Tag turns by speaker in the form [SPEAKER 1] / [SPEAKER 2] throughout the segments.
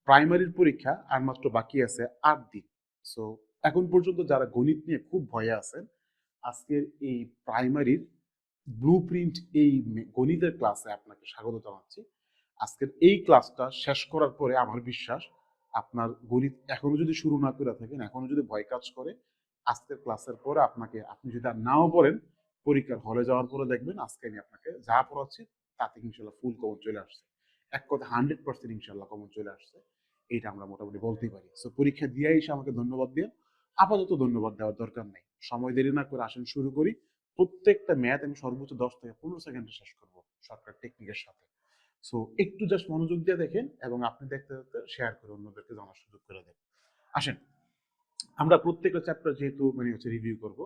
[SPEAKER 1] প্রাইমারির পরীক্ষা আর মাত্র বাকি আছে 8 দিন। সো এখন পর্যন্ত যারা গণিত নিয়ে খুব ভয়ে আছেন, আজকের এই প্রাইমারির ব্লুপ্রিন্ট এই গণিতের ক্লাসে আপনাকে স্বাগত জানাচ্ছি। আজকের এই ক্লাসটা শেষ করার পরে আমার বিশ্বাস আপনার গণিত এখনো যদি শুরু না করে থাকেন, এখনো যদি ভয় কাজ করে, আজকের ক্লাসের পরে আপনি যদি আর নাও পড়েন, পরীক্ষার হলে যাওয়ার পরে দেখবেন আজকে আমি আপনাকে যা পড়াচ্ছি তাতে ইনশাল্লাহ ফুল কমন চলে আসছে। এক কথা 100% ইনশাল্লাহ কমন চলে আসছে, এইটা আমরা মোটামুটি বলতেই পারি। সো পরীক্ষা দিয়ে এসে আমাকে ধন্যবাদ দিয়ে, আপাতত ধন্যবাদ দেওয়ার দরকার নেই, সময় দেরি না করে আসেন শুরু করি। প্রত্যেকটা ম্যাথ আমি সর্বোচ্চ 10 থেকে 15 সেকেন্ডে শেষ করবো শর্টকাট টেকনিকের সাথে। সো একটু জাস্ট মনোযোগ দিয়ে দেখেন এবং আপনি দেখতে দেখতে শেয়ার করে অন্যদেরকে জানার সুযোগ করে দেন। আসেন, আমরা প্রত্যেকটা চ্যাপ্টার যেহেতু রিভিউ করব,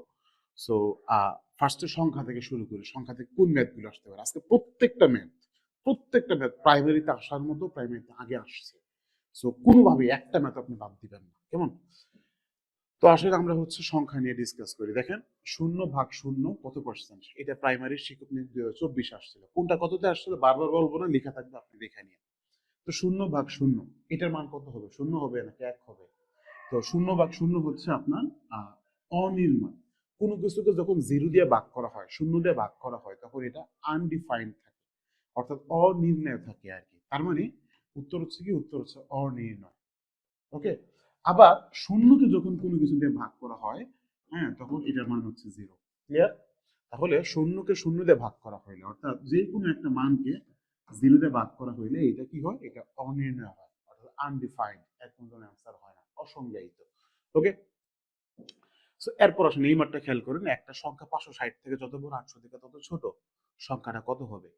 [SPEAKER 1] সো ফার্স্টের সংখ্যা থেকে শুরু করি। সংখ্যা থেকে কোন ম্যাথগুলো আসতে পারে? আজকে প্রত্যেকটা ম্যাথ প্রাইমারিতে আসার মতো প্রাইমারিতে আগে আসছে। সো কোনোভাবে একটা ম্যাথ আপনি বাদ দিবেন না, কেমন? তো আসলে আমরা সংখ্যা নিয়ে ডিসকাস করি। দেখেন, 0/0 কত পার্সেন্ট? এটা প্রাইমারি শিক্ষক নিয়োগ 2024 আসছিল। কোনটা কততে আসছিল বারবার বলবো না, লেখা থাকবে, আপনি দেখে নিন। তো 0/0 এটার মান কত হবে? 0 হবে নাকি 1 হবে? তো 0/0 হচ্ছে আপনার অনির্ণয়। কোনো কিছুকে যখন 0 দিয়ে ভাগ করা হয়, 0 দিয়ে ভাগ করা হয়, তখন এটা আনডিফাইন্ড থাকে, অর্থাৎ অনির্ণয় থাকে আর কি। তার মানে উত্তর হচ্ছে অনির্ণয়। ওকে। আবার শূন্যকে যখন কোনো কিছু দিয়ে ভাগ করা হয়, হ্যাঁ, তখন এটার মান হচ্ছে 0। ক্লিয়ার? তাহলে শূন্যকে 0 দিয়ে ভাগ করা হইলে, অর্থাৎ যে কোনো একটা মানকে 0 দিয়ে ভাগ করা হইলে এটা কি হয়? এটা অনির্ণয় হয়, অর্থাৎ আনডিফাইন্ড, এর কোনো অ্যান্সার হয় না, অসংজ্ঞায়িত। ওকে। সো এরপর আসলে এই মাত্রা খেয়াল করেন, একটা সংখ্যা 560 থেকে যত বড় 800 থেকে তত ছোট, সংখ্যাটা কত হবে?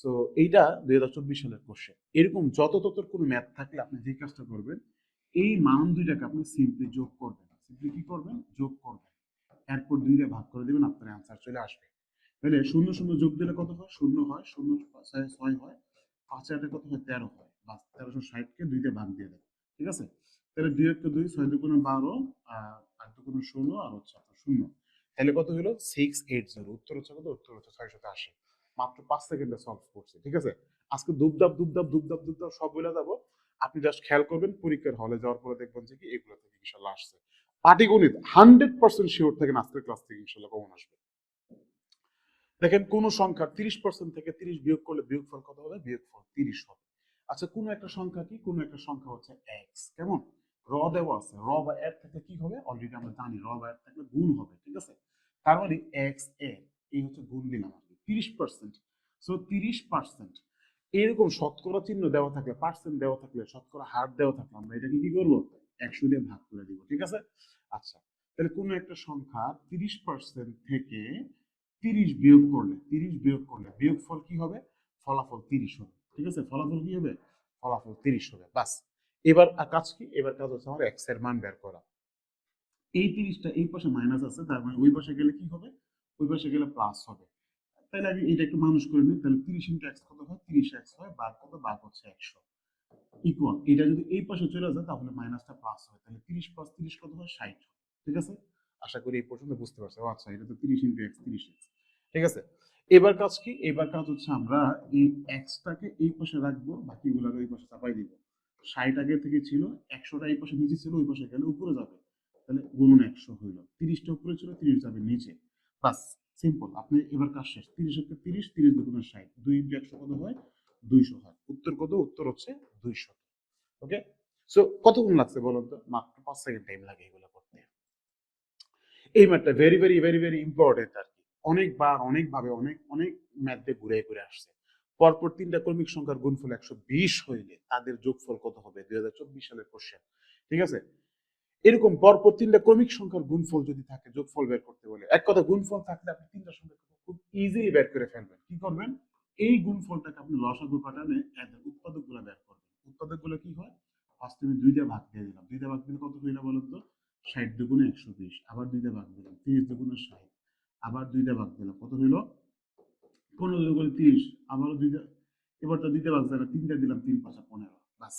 [SPEAKER 1] সো এইটা 2024 সালের কোশ্চেন। এরকম যত তত কোনো ম্যাথ থাকলে আপনি যে কাজটা করবেন, এই মান দুইটাকে আপনি সিম্পলি যোগ করবেন। সিম্পলি কি করবেন? যোগ করবেন। এরপর 2 দিয়ে ভাগ করে দিবেন, আপনার অ্যান্সার চলে আসবে। তাহলে 0 0 যোগ দিলে কত হয়? 0 হয়, 0 6 হয়, 5 8 কত হয়? 13 হয়। বাস 1360 কে 2 দিয়ে ভাগ দিয়ে দেন। ঠিক আছে? তাহলে 2 1 2, 6 2 12, 8 2 16, আর হচ্ছে আপনার 0। তাহলে কত হলো? 680। উত্তর হচ্ছে কত? উত্তর হচ্ছে 680। মাত্র 5 সেকেন্ডে সলভ করছে। ঠিক আছে? আজকে দুবদাব দুবদাব দুবদাব দুবদাব সব বলে যাবো। আপনি জাস্ট খেয়াল করবেন, পরীক্ষার হলে যাওয়ার পরে দেখবেন যে কি এগুলো থেকে ইনশাআল্লাহ আসছে। পাটিগণিত 100% শিওর থাকেন আজকের ক্লাস থেকে ইনশাআল্লাহ কমন আসবে। দেখেন, কোন সংখ্যা 30% থেকে 30 বিয়োগ করলে বিয়োগফল কত হবে? বিয়োগফল 30 হবে। আচ্ছা, কোন একটা সংখ্যা কি? কোন একটা সংখ্যা হচ্ছে x, কেমন? র দেওয়া আছে, র বা এর থাকলে কি হবে? অলরেডি আমরা জানি র বা এর থাকলে গুণ হবে। ঠিক আছে? তার মানে x এর এই হচ্ছে গুণ দিলাম আর কি 30%। সো 30% এরকম শতকরা চিহ্ন দেওয়া থাকলে, পার্সেন্ট দেওয়া থাকলে, শতকরা হার দেওয়া থাকলে আমরা এটাকে কি করবো? 100 দিয়ে ভাগ করে দিব। ঠিক আছে? আচ্ছা, তাহলে কোন একটা সংখ্যা 30% থেকে 30 বিয়োগ করলে বিয়োগফল কি হবে? ফলাফল 30 হবে। ঠিক আছে? ফলাফল কি হবে? ফলাফল 30 হবে। বাস। এবার কাজ কি? এবার কাজ হচ্ছে আমার এক্স এর মান বের করা। এই 30টা এই পাশে মাইনাস আছে, তার মানে ওই পাশে গেলে কি হবে? ওই পাশে গেলে প্লাস হবে। তাহলে আমি এটা একটু মানুষ করে নিই। তাহলে 30 ইন্টু এক্স কত হয়? 30x হয়। ভাগ কত? ভাগ হচ্ছে 100। ইকুয়াল, এটা যদি এই পাশে চলে যায় তাহলে মাইনাসটা প্লাস হয়। তাহলে 30 প্লাস 30 কত হয়? 60। ঠিক আছে? আশা করি এই পর্যন্ত বুঝতে পারছো। আচ্ছা, এটা তো 30 ইন্টু এক্স, 30x। ঠিক আছে? এবার কাজ কি? এবার কাজ হচ্ছে আমরা এই এক্সটাকে এই পাশে রাখবো, বাকিগুলোকে এই পাশে চাপাই দিব। 60 আগে থেকে ছিল, 100টা এই পাশে নিচে ছিল, ওই পাশে গেলে উপরে যাবে। তাহলে গুণন 100 হইল। 30টা উপরে ছিল, 30 যাবে নিচে। বাস, সিম্পল। আপনি এবার কাজ শেষ। 30 এর 30, 30 দুগুণে 60, 2 ইন্টু 100 কত হয়? 200 হয়। উত্তর কত? উত্তর হচ্ছে 200। ওকে। সো কতক্ষণ লাগছে বলুন তো? মাত্র 5 সেকেন্ড টাইম লাগে এগুলো করতে। এই ম্যাথটা very very very very important আর কি। অনেকবার অনেকভাবে অনেক অনেক ম্যাথ দিয়ে ঘুরে ঘুরে আসছে। পরপর 3টা ক্রমিক সংখ্যার গুণফল 120 হইলে তাদের যোগফল কত হবে? 2024 সালের কোশ্চেন। ঠিক আছে? এরকম পরপর 3টা ক্রমিক সংখ্যার গুণফল যদি থাকে, যোগফল বের করতে বলে, এক কথা গুণফল থাকলে আপনি 3টা সংখ্যা খুব ইজিলি বের করে ফেলবেন। কি করবেন? এই গুণফলটাকে আপনি লসাগু পাঠানে এদের উৎপাদকগুলো বের করবেন। উৎপাদকগুলো কি হয়? ফার্স্ট আমি 2 দিয়ে ভাগ দিয়ে দিলাম। 2 দিয়ে ভাগ দিলে কত হইলো বলুন তো? 60 দুগুণে 120। আবার 2 দিয়ে ভাগ দিলাম। 30 দুগুণে 60। আবার 2 দিয়ে ভাগ দিলাম। কত হইলো? 15 দুগুণে 30। আবারও 2 দিয়ে, এবার তো 2 দিয়ে ভাগ দিলাম, 3 দিয়ে দিলাম, 3 5 15। বাস।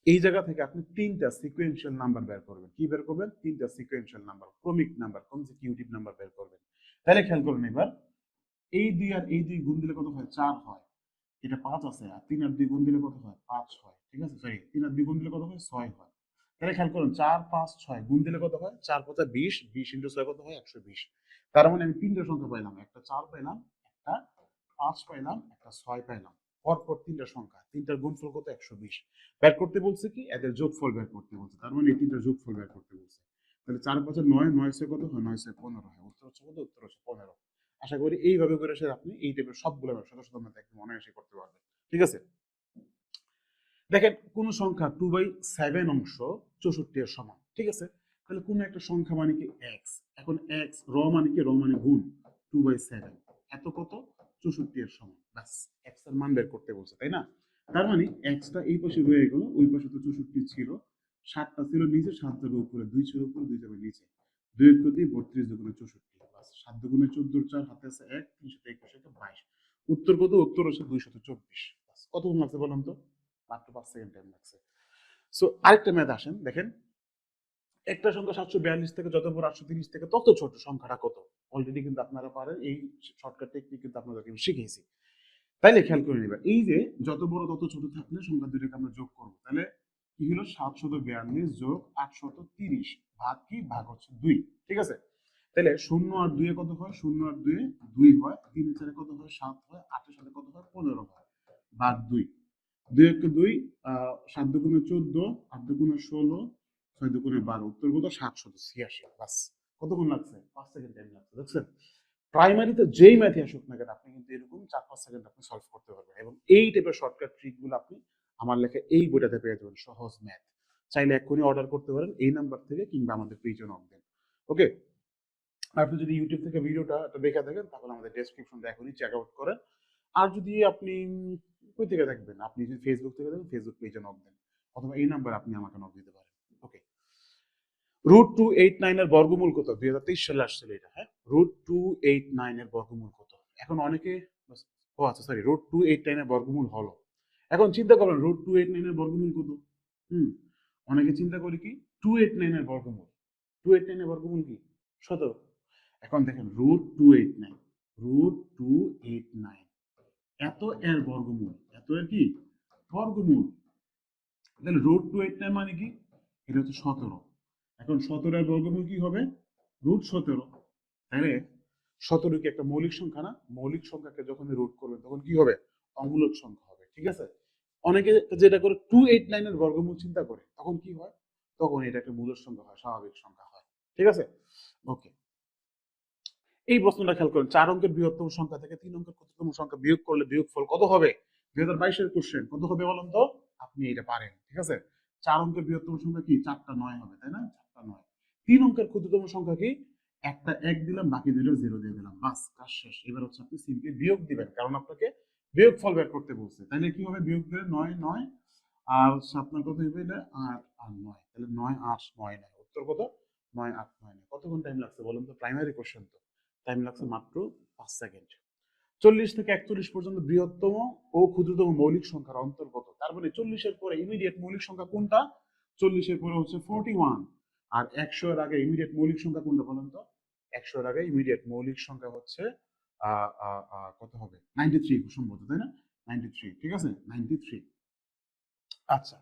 [SPEAKER 1] এই জায়গা থেকে আপনি 3টা সিকোয়েন্সিয়াল নাম্বার বের করবেন। কি বের করবেন? 3টা সিকোয়েন্সিয়াল নাম্বার, ক্রমিক নাম্বার, কনজিকিউটিভ নাম্বার বের করবেন। তাহলে খেয়াল করুন এবার, এই 2 আর এই 2 গুণ দিলে কত হয়? 4 হয়। এটা 5 আছে, আর 3 আর 2 গুণ দিলে কত হয়? 5 হয়, ঠিক আছে? সরি, 3 আর 2 গুণ দিলে কত হয়? 6 হয়। তাহলে খেয়াল করুন, 4 5 6 গুণ দিলে কত হয়? 4 5 20, 20 ইনটু 6 কত হয়? 120। তার মানে আমি তিনটা সংখ্যা পাইলাম, একটা 4 পাইলাম, একটা 5 পাইলাম, একটা 6 পাইলাম। পরপর তিনটা সংখ্যা, তিনটার গুণফল কত? 120। বের করতে বলছে কি? এদের যোগফল বের করতে বলছে। তার মানে এই তিনটার যোগফল বের করতে বলছে। তাহলে 4 5 9, 9 6 কত হয়? 9 6 15 হয়। উত্তর হচ্ছে কত? উত্তর হচ্ছে 15। আশা করি এইভাবে করে সে আপনি এই টাইপের সবগুলো শত শত ম্যাথ একদম অনায়াসে করতে পারবেন। ঠিক আছে? দেখেন, কোন সংখ্যা 2/7 অংশ 64 এর সমান, ঠিক আছে? তাহলে কোন একটা সংখ্যা মানে কি? x। এখন x র মানে কি? র মানে গুণ 2/7, এত কত? 64 এর সমান। ব্যাস, x এর মান বের করতে বলছে, তাই না? তার মানে x টা এই পাশে রয়ে গেল, ওই পাশে তো 64 ছিল, 7টা ছিল নিচে, 7 যাবে উপরে, 2 ছিল উপরে, 2 যাবে নিচে। 2 এর দিয়ে 32 দুগুণে 64, বাস 7 দুগুণে 14, 4 হাতে আছে 1, 3 সাথে 21, 22। উত্তর কত? উত্তর হচ্ছে 224। বাস, কতক্ষণ লাগছে বলুন তো? মাত্র 5 সেকেন্ড টাইম লাগছে। সো আরেকটা ম্যাথ আসেন, দেখেন একটা সংখ্যা 742 থেকে যত বড় 830 থেকে তত ছোট সংখ্যাটা কত? অলরেডি কিন্তু আপনারা পারেন, এই শর্টকাট টেকনিক কিন্তু আপনাদেরকে আমি শিখিয়েছি। তাইলে খেয়াল করে নিবেন, এই যে যত বড় তত ছোট থাকলে সংখ্যা দুটোকে আমরা যোগ করব। তাহলে কি হলো? 742 যোগ 830 ভাগ কি? ভাগ হচ্ছে 2, ঠিক আছে? তাহলে 0 আর 2 এ কত হয়? 0 আর 2 এ 2 হয়, 3 এর সাথে কত হয়? 7 হয়, 8 এর সাথে কত হয়? 15 হয়, ভাগ 2। 2 1 2, 7 দুগুণে 14, 8 দুগুণে 16, 6 দুগুণে 12, উত্তর কত? 786। বাস, কতক্ষণ লাগছে? 5 সেকেন্ড টাইম লাগছে, দেখছেন? প্রাইমারিতে যেই ম্যাথই আসুক না কেন, আপনি কিন্তু এরকম 4-5 সেকেন্ড আপনি সলভ করতে পারবেন, এবং এই টাইপের শর্টকাট ট্রিকগুলো আপনি আমার লেখা এই বইটাতে পেয়ে যাবেন, সহজ ম্যাথ। চাইলে এক্ষুনি অর্ডার করতে পারেন এই নাম্বার থেকে, কিংবা আমাদের পেজে নক দেন। ওকে, আপনি যদি ইউটিউব থেকে ভিডিওটা দেখে থাকেন, তাহলে আমাদের ডেসক্রিপশনটা এখনই চেক আউট করেন। আর যদি আপনি কই থেকে দেখবেন, আপনি যদি ফেসবুক থেকে দেখেন, ফেসবুক পেজে নক দেন, অথবা এই নাম্বারে আপনি আমাকে নক দিতে পারেন। ওকে, √289 এর বর্গমূল কত? 2023 সালে আসছিল এটা, হ্যাঁ? √289 এর বর্গমূল কত? এখন অনেকে, ও আচ্ছা সরি, √289 এর বর্গমূল হলো। এখন চিন্তা করেন √289 এর বর্গমূল কত? হুম, অনেকে চিন্তা করি কি 289 এর বর্গমূল। 289 এর বর্গমূল কি? 17। এখন দেখেন √289, √289 এত এর বর্গমূল, এত এর কি? বর্গমূল। তাহলে √289 মানে কি? এটা হচ্ছে 17। এখন 17 এর বর্গমূল কি হবে? √17। তাহলে 17 কি একটা মৌলিক সংখ্যা না? মৌলিক সংখ্যাকে যখন রুট করবেন তখন কি হবে? অমূলক সংখ্যা হবে, ঠিক আছে? অনেকে যেটা করে 289 এর বর্গমূল চিন্তা করে, তখন কি হয়? তখন এটা একটা মূলক সংখ্যা হয়, স্বাভাবিক সংখ্যা হয়, ঠিক আছে? ওকে, এই প্রশ্নটা খেয়াল করেন, 4 অঙ্কের বৃহত্তম সংখ্যা থেকে 3 অঙ্কের ক্ষুদ্রতম সংখ্যা বিয়োগ করলে বিয়োগফল কত হবে? 2022 এর কোশ্চেন, কত হবে বলেন তো? আপনি এটা পারেন, ঠিক আছে? 4 অঙ্কের বৃহত্তম সংখ্যা কি? 4টা 9 হবে, তাই না? 4টা 9। 3 অঙ্কের ক্ষুদ্রতম সংখ্যা কি? একটা 1 দিলাম, বাকি দুটো 0 দিয়ে দিলাম, বাস কাজ শেষ। এবার হচ্ছে আপনি সিম্পলি বিয়োগ দিবেন, কারণ আপনাকে বিয়োগফল বের করতে বলছে। তাহলে কি হবে? বিয়োগ দিলে 9 9, আর হচ্ছে আপনার কত হবে? 8 আর 9, তাহলে 9 8 9 9, উত্তর কত? 9 8 9 9। কতক্ষণ টাইম লাগছে বলুন তো? প্রাইমারি কোশ্চেন তো, টাইম লাগছে মাত্র 5 সেকেন্ড। 40 থেকে 41 পর্যন্ত বৃহত্তম ও ক্ষুদ্রতম মৌলিক সংখ্যার অন্তর কত? তার মানে 40 এর পরে ইমিডিয়েট মৌলিক সংখ্যা কোনটা? 40 এর পরে হচ্ছে 41। আর 100 এর আগে ইমিডিয়েট মৌলিক সংখ্যা কোনটা বলেন তো? 100 এর আগে ইমিডিয়েট মৌলিক সংখ্যা হচ্ছে কত হবে? 93 সম্ভবত, তাই না? 93, ঠিক আছে? 93। আচ্ছা,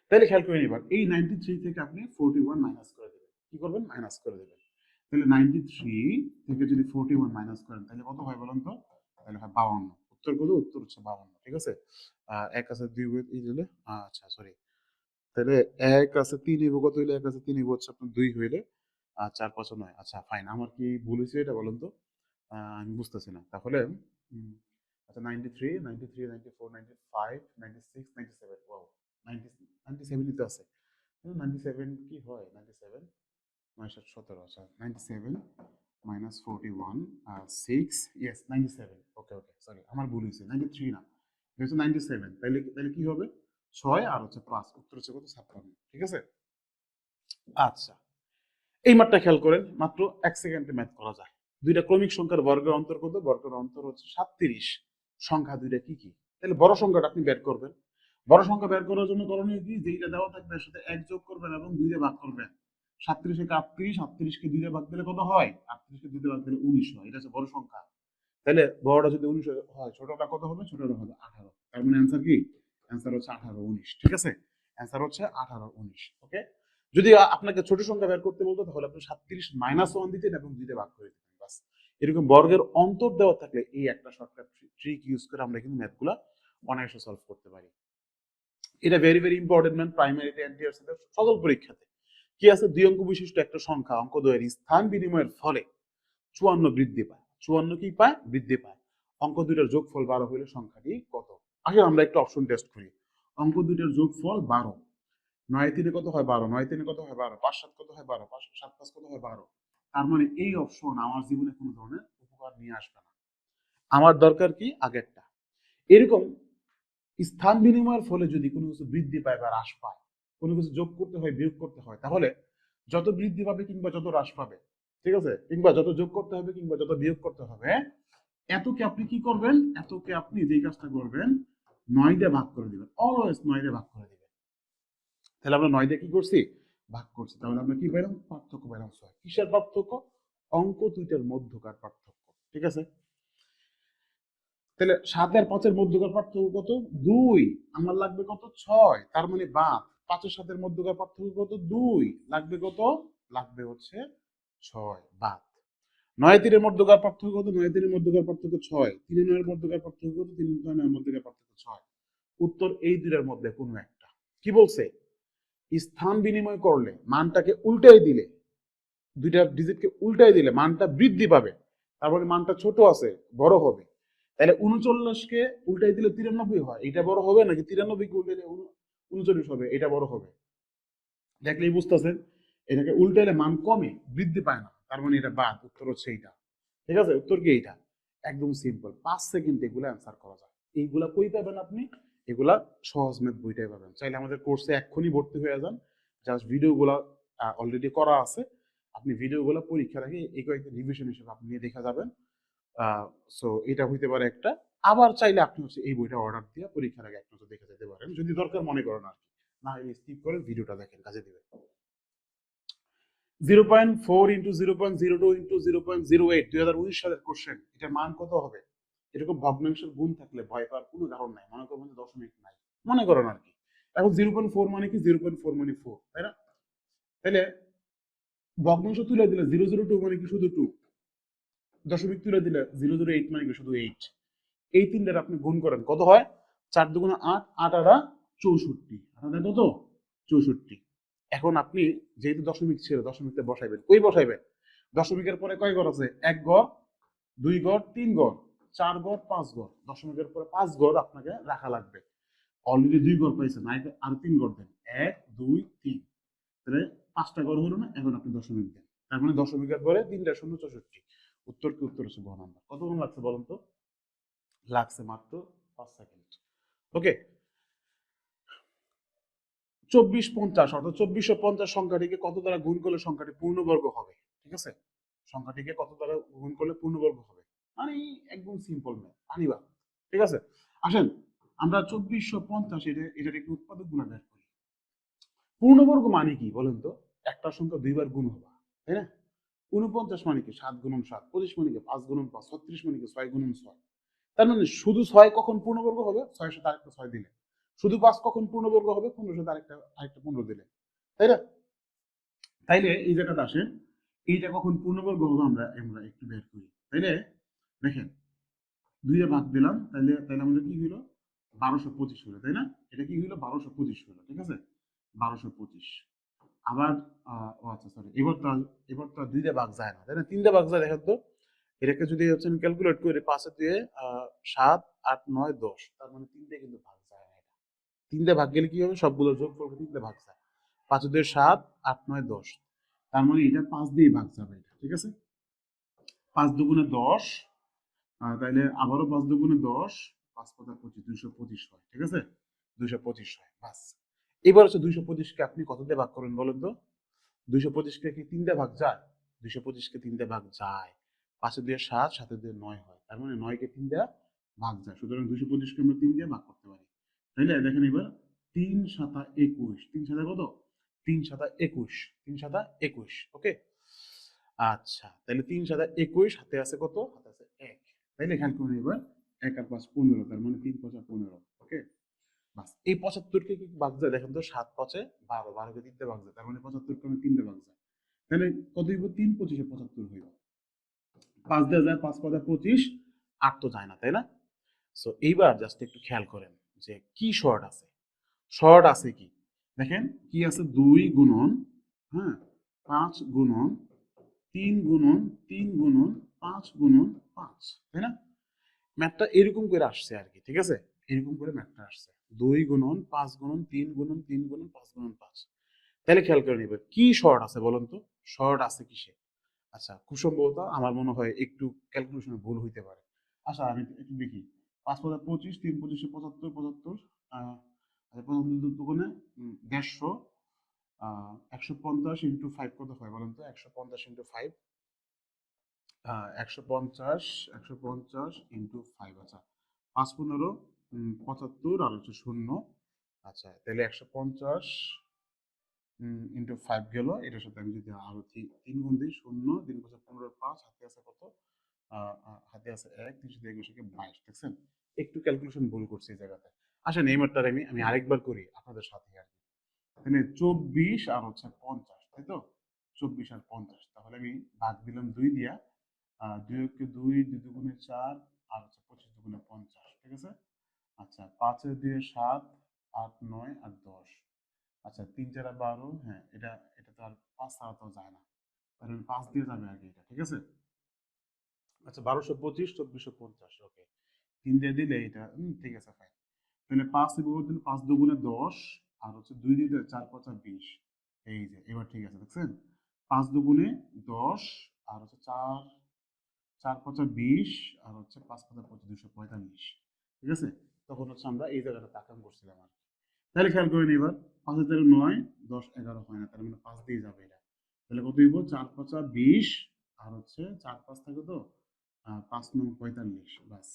[SPEAKER 1] তাহলে খেয়াল করে এবার এই 93 থেকে আপনি 41 মাইনাস করে দেবেন। কি করবেন? মাইনাস করে দেবেন। তাহলে 93 থেকে যদি 41 মাইনাস করেন, তাহলে কত হয় বলুন তো? তাহলে হয় 52। উত্তর কত? উত্তর হচ্ছে 52, ঠিক আছে? 1 আছে 2 এই দিলে, আচ্ছা সরি, তাহলে 1 আছে 3 হইব, কত হইলে 1 আছে 3 হইব হচ্ছে আপনার 2 হইলে 4 5 9। আচ্ছা ফাইন, আমার কি ভুল হয়েছে এটা বলুন তো? আমি বুঝতেছি না তাহলে। উম, আচ্ছা 93 93 94 95 96 97, ওয়াও, 90 97 তো আছে। 97 কি হয়? 97 9 7 17, আচ্ছা 97 মাইনাস 41 6, ইয়েস 97। ওকে ওকে, সরি আমার ভুল হয়েছে, 93 না, এটা হচ্ছে 97। তাহলে তাহলে কি হবে? 6 আর হচ্ছে 5, উত্তর হচ্ছে কত? 56, ঠিক আছে? আচ্ছা, এই মাত্রা খেয়াল করেন, মাত্র 1 সেকেন্ডে ম্যাথ করা যায়। দুইটা ক্রমিক সংখ্যার বর্গের অন্তর কত? বর্গের অন্তর হচ্ছে 37। সংখ্যা দুইটা কি কি? তাহলে বড় সংখ্যাটা আপনি বের করবেন। বড় সংখ্যা বের করার জন্য করণীয় কি? যেইটা দেওয়া থাকবে এর সাথে 1 যোগ করবেন এবং 2 দিয়ে ভাগ করবেন। 37 কে 38, 38 কে 2 দিয়ে ভাগ দিলে কত হয়? 38 কে 2 দিয়ে ভাগ দিলে 19 হয়। এটা হচ্ছে বড় সংখ্যা। তাহলে বড়টা যদি 19 হয়, ছোটটা কত হবে? ছোটটা হবে 18। তার মানে অ্যান্সার কি? অ্যান্সার হচ্ছে 18 19। ঠিক আছে, অ্যান্সার হচ্ছে 18 19। ওকে, যদি আপনাকে ছোট সংখ্যা বের করতে বলতো তাহলে আপনি 37-1 দিতেন এবং 2 দিয়ে ভাগ করে দিতেন, বাস। এরকম বর্গের অন্তর দেওয়া থাকলে এই একটা শর্টকাট ট্রিক ইউজ করে আমরা কিন্তু ম্যাথগুলো অনায়াসে সলভ করতে পারি। এটা ভেরি ভেরি ইম্পর্টেন্ট ম্যান, প্রাইমারিতে এনটিআর সাথে সকল পরীক্ষাতে কি আছে, 2 অঙ্ক বিশিষ্ট একটা সংখ্যা অঙ্ক দ্বয়ের স্থান বিনিময়ের ফলে 54 বৃদ্ধি পায়। 54 কি পায়? বৃদ্ধি পায়। অঙ্ক দুইটার যোগফল 12 হইলে সংখ্যাটি কত? আসলে আমরা একটা অপশন টেস্ট করি। অঙ্ক দুইটার যোগফল 12, 9 3 কত হয় 12, 9 3 কত হয় 12, 5 7 কত হয় 12, 5 7 5 কত হয় 12। তার মানে এই অপশন আমার জীবনে কোনো ধরনের উপকার নিয়ে আসবে না। আমার দরকার কি আগেরটা। এরকম স্থান বিনিময়ের ফলে যদি কোনো কিছু বৃদ্ধি পায় বা হ্রাস পায়, কোনো কিছু যোগ করতে হয় বিয়োগ করতে হয়, তাহলে যত বৃদ্ধি পাবে কিংবা যত হ্রাস পাবে, ঠিক আছে, কিংবা যত যোগ করতে হবে কিংবা যত বিয়োগ করতে হবে, এতকে আপনি কি করবেন, এতকে আপনি যে কাজটা করবেন 9 দিয়ে ভাগ করে দিবেন, অলওয়েজ 9 দিয়ে ভাগ করে দিবেন। তাহলে আমরা 9 দিয়ে কি করছি? ভাগ করছি। তাহলে আমরা কি পাইলাম? পার্থক্য পাইলাম 6। কিসের পার্থক্য? অঙ্ক দুইটার মধ্যকার পার্থক্য। ঠিক আছে, তাহলে 7 আর 5 এর মধ্যকার পার্থক্য কত? 2। আমার লাগবে কত? 6। তার মানে বাদ। 5 এর 7 এর মধ্যকার পার্থক্য কত? 2। লাগবে কত? লাগবে হচ্ছে 6, বাদ। 9 3 এর মধ্যকার পার্থক্য কত? 9 3 এর মধ্যকার পার্থক্য 6। 3 9 এর মধ্যকার পার্থক্য কত? 3 9 এর মধ্যকার পার্থক্য 6। উত্তর এই দুইটার মধ্যে কোনো একটা। কি বলছে? স্থান বিনিময় করলে, মানটাকে উল্টাই দিলে, দুইটা ডিজিটকে উল্টাই দিলে মানটা বৃদ্ধি পাবে। তারপরে মানটা ছোট আছে, বড় হবে। তাহলে 39কে উল্টাই দিলে 93 হয়, এটা বড় হবে নাকি 93কে উল্টাইলে 39 হবে, এটা বড় হবে? দেখলেই বুঝতেছেন, এটাকে উল্টাইলে মান কমে, বৃদ্ধি পায় না, তার মানে এটা বাদ। উত্তর হচ্ছে এইটা। ঠিক আছে, উত্তর কি এইটা? একদম সিম্পল, 5 সেকেন্ড এগুলো অ্যান্সার করা যায়। এইগুলা কই পাবেন আপনি? এগুলা সহজ ম্যাথ বইটাই পাবেন। চাইলে আমাদের কোর্সে এক্ষুনি ভর্তি হয়ে যান, জাস্ট ভিডিওগুলো অলরেডি করা আছে। আপনি ভিডিওগুলো পরীক্ষার আগে এই কয়েকটা রিভিশন হিসেবে আপনি নিয়ে দেখা যাবেন। সো এটা হইতে পারে একটা। আবার চাইলে আপনি হচ্ছে এই বইটা অর্ডার দিয়ে পরীক্ষার আগে এক নজর দেখে যেতে পারেন, যদি দরকার মনে করেন আর কি। না হলে স্কিপ করেন, ভিডিওটা দেখেন, কাজে দিবে। 0.4 ইন্টু 0.02 ইন্টু 0.08 2019 সালের কোশ্চেন। এটার মান কত হবে? এরকম ভগ্নাংশের গুণ থাকলে ভয় পাওয়ার কোনো কারণ নাই। মনে করবেন দশমিক নাই, মনে করেন আর কি। এখন 0.4 মানে কি? 0.4 মানে 4, তাই না? তাহলে ভগ্নাংশ তুলে দিলে 002 মানে কি? শুধু 2। দশমিক তুলে দিলে 008 মানে কি? শুধু 8। এই তিনটার আপনি গুণ করেন, কত হয়? 4 2 8, 8 আর 64। আপনাদের কত? 64। এখন আপনি যেহেতু দশমিক ছিল, দশমিকটা বসাইবেন, কই বসাইবেন? দশমিকের পরে কয় ঘর আছে? 1 ঘর, 2 ঘর, 3 ঘর, 4 ঘর, 5 ঘর। দশমিকের পরে 5 ঘর আপনাকে রাখা লাগবে। অলরেডি 2 ঘর পাইছেন, আর 3 ঘর দেন। 1 2 3, তাহলে 5টা ঘর হলো না? এখন আপনি দশমিক দেন। তার মানে দশমিকের পরে 3টা শূন্য 64। উত্তর কি? উত্তর হচ্ছে গ নাম্বার। কতক্ষণ লাগছে বলুন তো? লাগছে মাত্র 5 সেকেন্ড। ওকে, 2450, অর্থাৎ 2450 সংখ্যাটিকে কত দ্বারা গুণ করলে সংখ্যাটি পূর্ণবর্গ হবে? ঠিক আছে, সংখ্যাটিকে কত দ্বারা গুণ করলে পূর্ণবর্গ হবে? মানে একদম সিম্পল ম্যাথ, আনিবা। ঠিক আছে, আসেন আমরা 2450 এটার একটি উৎপাদক গুলো বের করি। পূর্ণবর্গ মানে কি বলেন তো? একটা সংখ্যা দুইবার গুণ হবা, তাই না? 49 মানে কি? 7 গুণন 7। 25 মানে কি? 5 গুণন 5। 36 মানে কি? 6 গুণন 6। তার মানে শুধু 6 কখন পূর্ণবর্গ হবে? 6 এর সাথে আরেকটা 6 দিলে। শুধু 5 কখন পূর্ণবর্গ হবে? 15 এর সাথে আরেকটা 15 দিলে, তাই না? তাইলে এই জায়গাটা আসেন, এইটা কখন পূর্ণবর্গ হবে আমরা আমরা একটু বের করি। তাইলে দেখেন, 2 এ ভাগ দিলাম, তাইলে তাইলে আমাদের কি হলো? 1225 হলো, তাই না? এটা কি হলো? 1225 হলো। ঠিক আছে, 1225। আবার ও আচ্ছা সরি, এবার তো 2 দিয়ে ভাগ যায় না, তাই না? 3 দিয়ে ভাগ যায়, দেখেন তো। এটাকে যদি হচ্ছে আমি ক্যালকুলেট করি, 5 এর দিয়ে 7 8 9 10, তার মানে 3 দিয়ে কিন্তু ভাগ যায় না। এটা 3 দিয়ে ভাগ গেলে কি হবে? সবগুলো যোগ করবে, 3 দিয়ে ভাগ যায়। 5 এর দিয়ে 7 8 9 10, তার মানে এটা 5 দিয়ে ভাগ যাবে এটা। ঠিক আছে, 5 দুগুণে 10, তাইলে আবারও 5 দুগুণে 10, 5 5 25, 225 হয়। ঠিক আছে, 225 হয়, বাস। এবার হচ্ছে 225 কে আপনি কত দিয়ে ভাগ করবেন বলেন তো? 225 কে কি 3 দিয়ে ভাগ যায়? 225 কে 3 দিয়ে ভাগ যায়। 5 এর দিয়ে 7, 7 এর দিয়ে 9 হয়। তার মানে 9 কে 3 দিয়ে ভাগ যায়। সুতরাং 225 কে আমরা 3 দিয়ে ভাগ করতে পারি। তাইলে দেখেন এবার 3 7 21, 3 7 কত? 3 7 21, 3 7 21। ওকে, আচ্ছা, তাহলে 3 7 21, হাতে আছে কত? হাতে আছে 1। তাইলে খেয়াল করুন এবার, 1 আর 5 15, তার মানে 3 5 15। ওকে, বাস এই 75কে কি ভাগ যায় দেখেন তো, 7 5 12, 12কে 3 ভাগ যায়, তার মানে 75কে আমি 3 ভাগ যায়, তাহলে কত হইব, 3 25 75 হইব। 5 দেওয়া যায়, 5 5 25, 8 তো যায় না, তাই না? সো এইবার জাস্ট একটু খেয়াল করেন যে কি শর্ট আছে। শর্ট আছে কি দেখেন, কি আছে, 2 গুণন, হ্যাঁ, 5 গুণন 3 গুণন 3 গুণন 5 গুণন 5, তাই না? ম্যাথটা এরকম করে আসছে আর কি, ঠিক আছে, এরকম করে ম্যাথটা আসছে, 2 গুণন 5 গুণন 3 গুণন 3 গুণন 5 গুণন 5। তাহলে খেয়াল করে নিবে কি শর্ট আছে বলুন তো, শর্ট আছে কিসে? আচ্ছা, খুব সম্ভবত আমার মনে হয় একটু ক্যালকুলেশনে ভুল হইতে পারে। আচ্ছা আমি একটু দেখি, 5 5 25, 3 25 75, 75, আহ, আচ্ছা 75 দুগুণে 150, 150 ইন্টু 5 কত হয় বলেন তো, 150 ইন্টু 5, 150 150 ইন্টু 5, আচ্ছা 5 15 75 আর হচ্ছে শূন্য, আচ্ছা তাহলে 150 ইন্টু 5 গেল, এটার সাথে আমি যদি আরো 3 গুণ দিই, শূন্য 3 5 15 5, হাতে আছে কত, হাতে আছে 1, 3 সাথে 21 কে 22, দেখছেন একটু ক্যালকুলেশন ভুল করছি এই জায়গাতে। আসেন এই মাত্রার আমি আরেকবার করি আপনাদের সাথে আর কি, তাহলে 24 আর হচ্ছে 50, তাই তো, 24 আর 50, তাহলে আমি ভাগ দিলাম 2 দিয়া, 2 কে 2, 2 দুগুণে 4, আর হচ্ছে 25 দুগুণে 50, ঠিক আছে। আচ্ছা 5 এর 2 7, 8 9 আর 10, আচ্ছা 3 4 12, হ্যাঁ এটা এটা তো আর 5 ছাড়া তো যায় না, তাহলে 5 দিয়ে যাবে আগে এটা, ঠিক আছে। আচ্ছা 1225 2450, ওকে, 3 দিয়ে দিলে এটা ঠিক আছে ফাইন। তাহলে 5 দিলে 5 দুগুণে 10, আর হচ্ছে 2 দিয়ে দিলে 4 5 20, এই যে এবার ঠিক আছে, দেখছেন 5 দুগুণে 10, আর হচ্ছে 4 4 5 20, আর হচ্ছে 5 5 25, 245, ঠিক আছে। তখন হচ্ছে আমরা এই জায়গাটা তাকান করছিলাম আর কি। তাহলে খেয়াল করেন এবার, 5 তেরো 9, 10 11 হয় না, তার মানে 5 দিয়ে যাবে এটা, তাহলে কত হইব, 4 5 20, আর হচ্ছে 4 5 থাকে তো 5 9 45, বাস।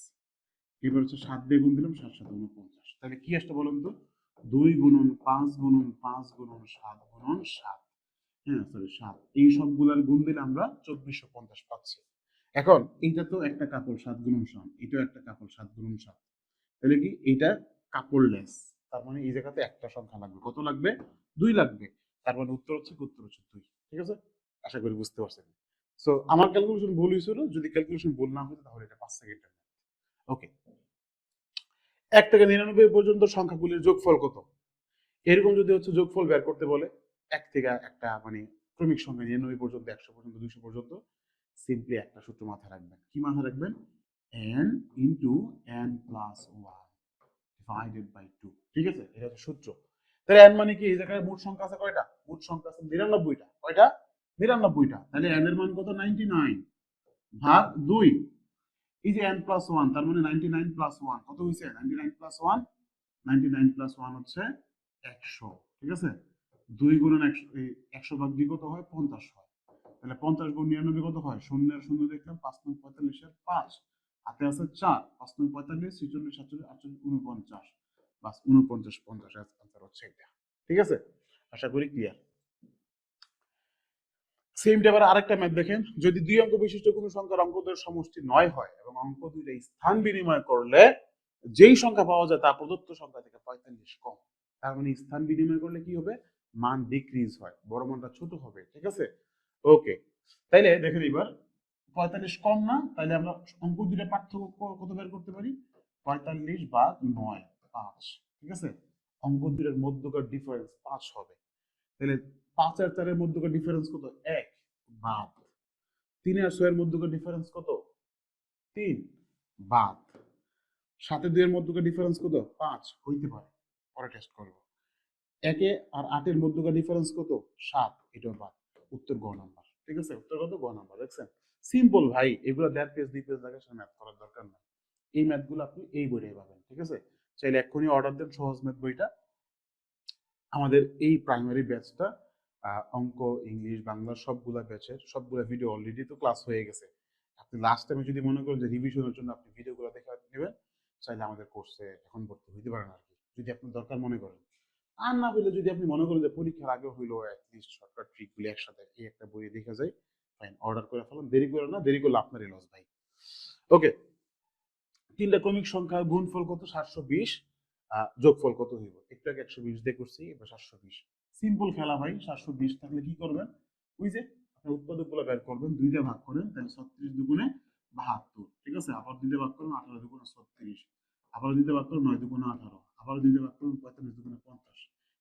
[SPEAKER 1] এবার হচ্ছে 7 দিয়ে গুণ দিলাম, 7 7 49, তাহলে কি আসছে বলুন তো, 2 গুণন 5 গুণন 5 গুণন 7 গুণন 7, হ্যাঁ সরি 7, এই সবগুলার গুণ দিলে আমরা 2450 পাচ্ছি। এখন এইটা তো একটা কাপড় 7 গুণন 7, এটাও একটা কাপড় 7 গুণন 7, তাহলে কি এটা কাপড়লেস, তার মানে এই জায়গাতে একটা সংখ্যা লাগবে, কত লাগবে, 2 লাগবে, তার মানে উত্তর হচ্ছে 2, ঠিক আছে। আশা করি বুঝতে পারছেন। সো আমার ক্যালকুলেশন ভুল হয়েছিল, যদি ক্যালকুলেশন ভুল না হতো তাহলে এটা 5 সেকেন্ডের। ওকে, 1 থেকে 99 পর্যন্ত সংখ্যাগুলির যোগফল কত, এরকম যদি হচ্ছে যোগফল বের করতে বলে, 1 থেকে একটা মানে ক্রমিক সংখ্যা 99 পর্যন্ত, 100 পর্যন্ত, 200 পর্যন্ত, সিম্পলি একটা সূত্র মাথায় রাখবেন, কি মাথায় রাখবেন, n into n plus 1 divided by 2, ঠিক আছে, এটা হচ্ছে সূত্র। তাহলে n মানে কি, এই জায়গায় মোট সংখ্যা আছে কয়টা, মোট সংখ্যা আছে 99টা, কয়টা, 99টা, তাহলে n এর মান কত, 99 ভাগ 2, এই যে n প্লাস 1, তার মানে 99 প্লাস 1 কত হইছে, 99 প্লাস 1, 99 প্লাস 1 হচ্ছে 100, ঠিক আছে। 2 গুণন 100, এই 100 ভাগ 2 কত হয়, 50 হয়, তাহলে 50 গুণ 99 কত হয়, শূন্যের শূন্য দেখলাম, 5 9 45 এর 5, হাতে আছে 4, 5 9 45, 46 47 48 49, বাস 49 50 आंसर হচ্ছে এটা, ঠিক আছে। আশা করি ক্লিয়ার। সেম টাইপের আরেকটা ম্যাথ দেখেন, যদি দুই অঙ্ক বিশিষ্ট কোনো সংখ্যার অঙ্কদের সমষ্টি 9 হয় এবং অঙ্ক দুইটা স্থান বিনিময় করলে যেই সংখ্যা পাওয়া যায় তা প্রদত্ত সংখ্যা থেকে 45 কম, তার মানে স্থান বিনিময় করলে কি হবে, মান ডিক্রিজ হয়, বড় মানটা ছোট হবে, ঠিক আছে। ওকে, তাইলে দেখেন এবার 45 কম না, তাইলে আমরা অঙ্ক দুইটা পার্থক্য কত বের করতে পারি, 45 ভাগ 9 5, ঠিক আছে। অঙ্ক দুইটার মধ্যকার ডিফারেন্স 5 হবে, তাহলে 5 আর 4 এর মধ্যকার ডিফারেন্স কত, 1 বাদ, 3 আর 6 এর মধ্যকার ডিফারেন্স কত, 3 বাদ, 7 আর 2 এর মধ্যকার ডিফারেন্স কত, 5 হইতে পারে, পরে টেস্ট করব। 1 আর 8 এর মধ্যকার ডিফারেন্স কত, 7, এটাও বাদ, উত্তর গ নাম্বার, ঠিক আছে, উত্তর কত, গ নাম্বার, দেখছেন সিম্পল ভাই, এগুলো 1.5 পেজ 2 পেজ লাগে, সেটা ম্যাথ করার দরকার নাই, এই ম্যাথগুলো আপনি এই বইটাই পাবেন, ঠিক আছে। চাইলে এক্ষুনি অর্ডার দেন সহজ ম্যাথ বইটা, আমাদের এই প্রাইমারি ব্যাচটা অঙ্ক ইংলিশ বাংলা সবগুলা ব্যাচের সবগুলা ভিডিও অলরেডি তো ক্লাস হয়ে গেছে, আপনি লাস্ট টাইমে যদি মনে করেন যে রিভিশনের জন্য আপনি ভিডিওগুলো দেখে নেবেন, চাইলে আমাদের কোর্সে এখন ভর্তি হইতে পারেন আর কি, যদি আপনি দরকার মনে করেন। আর না হলে যদি আপনি মনে করেন যে পরীক্ষার আগে হইলো অ্যাটলিস্ট শর্টকাট ট্রিকগুলি একসাথে এই একটা বইয়ে দেখা যায়, ফাইন অর্ডার করে ফেলুন, দেরি করে না, দেরি করলে আপনারই লস ভাই। ওকে, তিনটা ক্রমিক সংখ্যার গুণফল কত, 720, যোগফল কত হইব? একটু আগে 120 দিয়ে করছি, এবার 720। সিম্পল খেলা ভাই। 720 থাকলে কি করবেন, ওই যে আপনার উৎপাদক গুলো বের করবেন, 2 দিয়ে ভাগ করেন, তাহলে 36 দুগুণে 72, ঠিক আছে। আবার 2 দিয়ে ভাগ করেন, 18 দুগুণে 36, আবার 2 দিয়ে ভাগ করেন, 9 দুগুণে 18, আবার 2 দিয়ে ভাগ করেন, 45 দুগুণে 50,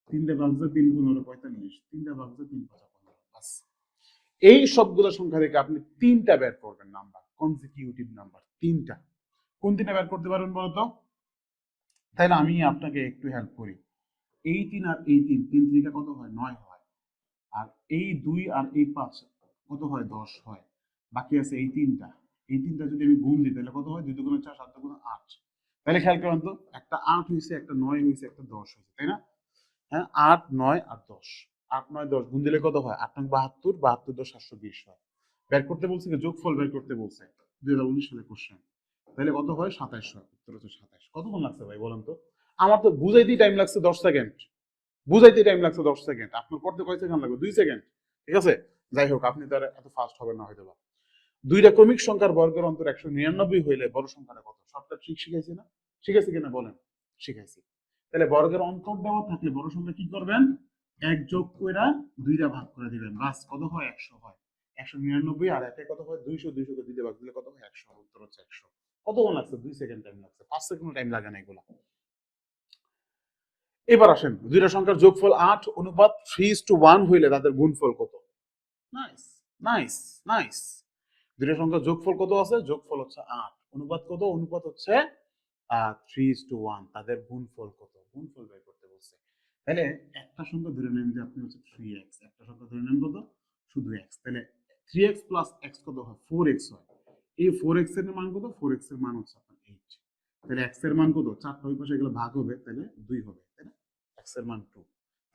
[SPEAKER 1] 3 দিয়ে ভাগ যায় 3 গুণ হলো 45, 3 দিয়ে ভাগ যায় 3 5 15। বাস, এই সবগুলো সংখ্যা থেকে আপনি তিনটা বের করবেন নাম্বার, কনসিকিউটিভ নাম্বার তিনটা। কোন তিনটা বের করতে পারবেন বলতো? তাহলে আমি আপনাকে একটু হেল্প করি। এই 3 আর এই 3, 3 3 কত হয়? 9 হয়। আর এই 2 আর এই 5 কত হয়? 10 হয়। বাকি আছে এই তিনটা। এই তিনটা যদি আমি গুণ দিই তাহলে কত হয়? 2 দুগুণে 4, 7 দুগুণে 8। তাহলে খেয়াল করেন তো, একটা 8 হয়েছে, একটা 9 হয়েছে, একটা 10 হয়েছে, তাই না? হ্যাঁ, 8 9 আর 10, 8 9 10 গুণ দিলে কত হয়? 8 9 72, 72 10 720 হয়। বের করতে বলছে কি? যোগফল বের করতে বলছে, 2019 সালে কোশ্চেন। তাহলে কত হয়? 27 হয়। উত্তর হচ্ছে 27। কতক্ষণ লাগছে ভাই বলেন তো? আমার তো বুঝাইতেই টাইম লাগছে 10 সেকেন্ড। বুঝাইতে টাইম লাগছে 10 সেকেন্ড, আপনার করতে কয় সেকেন্ড লাগবে? 2 সেকেন্ড, ঠিক আছে। যাই হোক, আপনি তো আর এত ফাস্ট হবে না হয়তো বা। দুইটা ক্রমিক সংখ্যার বর্গের অন্তর 199 হইলে বড় সংখ্যাটা কত? শর্টকাট ট্রিক শিখাইছি না? শিখাইছি কিনা বলেন? শিখাইছি। তাহলে বর্গের অন্তর দেওয়া থাকলে বড় সংখ্যা কি করবেন? 1 যোগ কইরা 2 টা ভাগ করে দিবেন, বাস কত হয়? 100 হয়। 199 আর একে কত হয়? 200, 200 কে 2 দিয়ে ভাগ দিলে কত হয়? 100। উত্তর হচ্ছে 100। কতক্ষণ লাগছে? 2 সেকেন্ড টাইম লাগছে, 5 সেকেন্ড টাইম লাগে না এগুলা। এবার আসেন, দুইটা সংখ্যার যোগফল 8 অনুপাত 3:1 হইলে তাদের গুণফল কত? Nice, nice, nice. দুইটা সংখ্যার যোগফল কত আছে? যোগফল হচ্ছে 8, অনুপাত কত? অনুপাত হচ্ছে 3:1। তাদের গুণফল কত? গুণফল বের করতে বলছে। তাহলে একটা সংখ্যা ধরে নেন যে আপনি হচ্ছে 3x, একটা সংখ্যা ধরে নেন কত? শুধু x। তাহলে 3x প্লাস x কত হয়? 4x হয়। এই 4x এর মান কত? 4x এর মান হচ্ছে আপনার 8। তাহলে x এর মান কত? 4টা ওই পাশে গেলে ভাগ হবে, তাহলে 2 হবে, তাই না? x এর মান 2।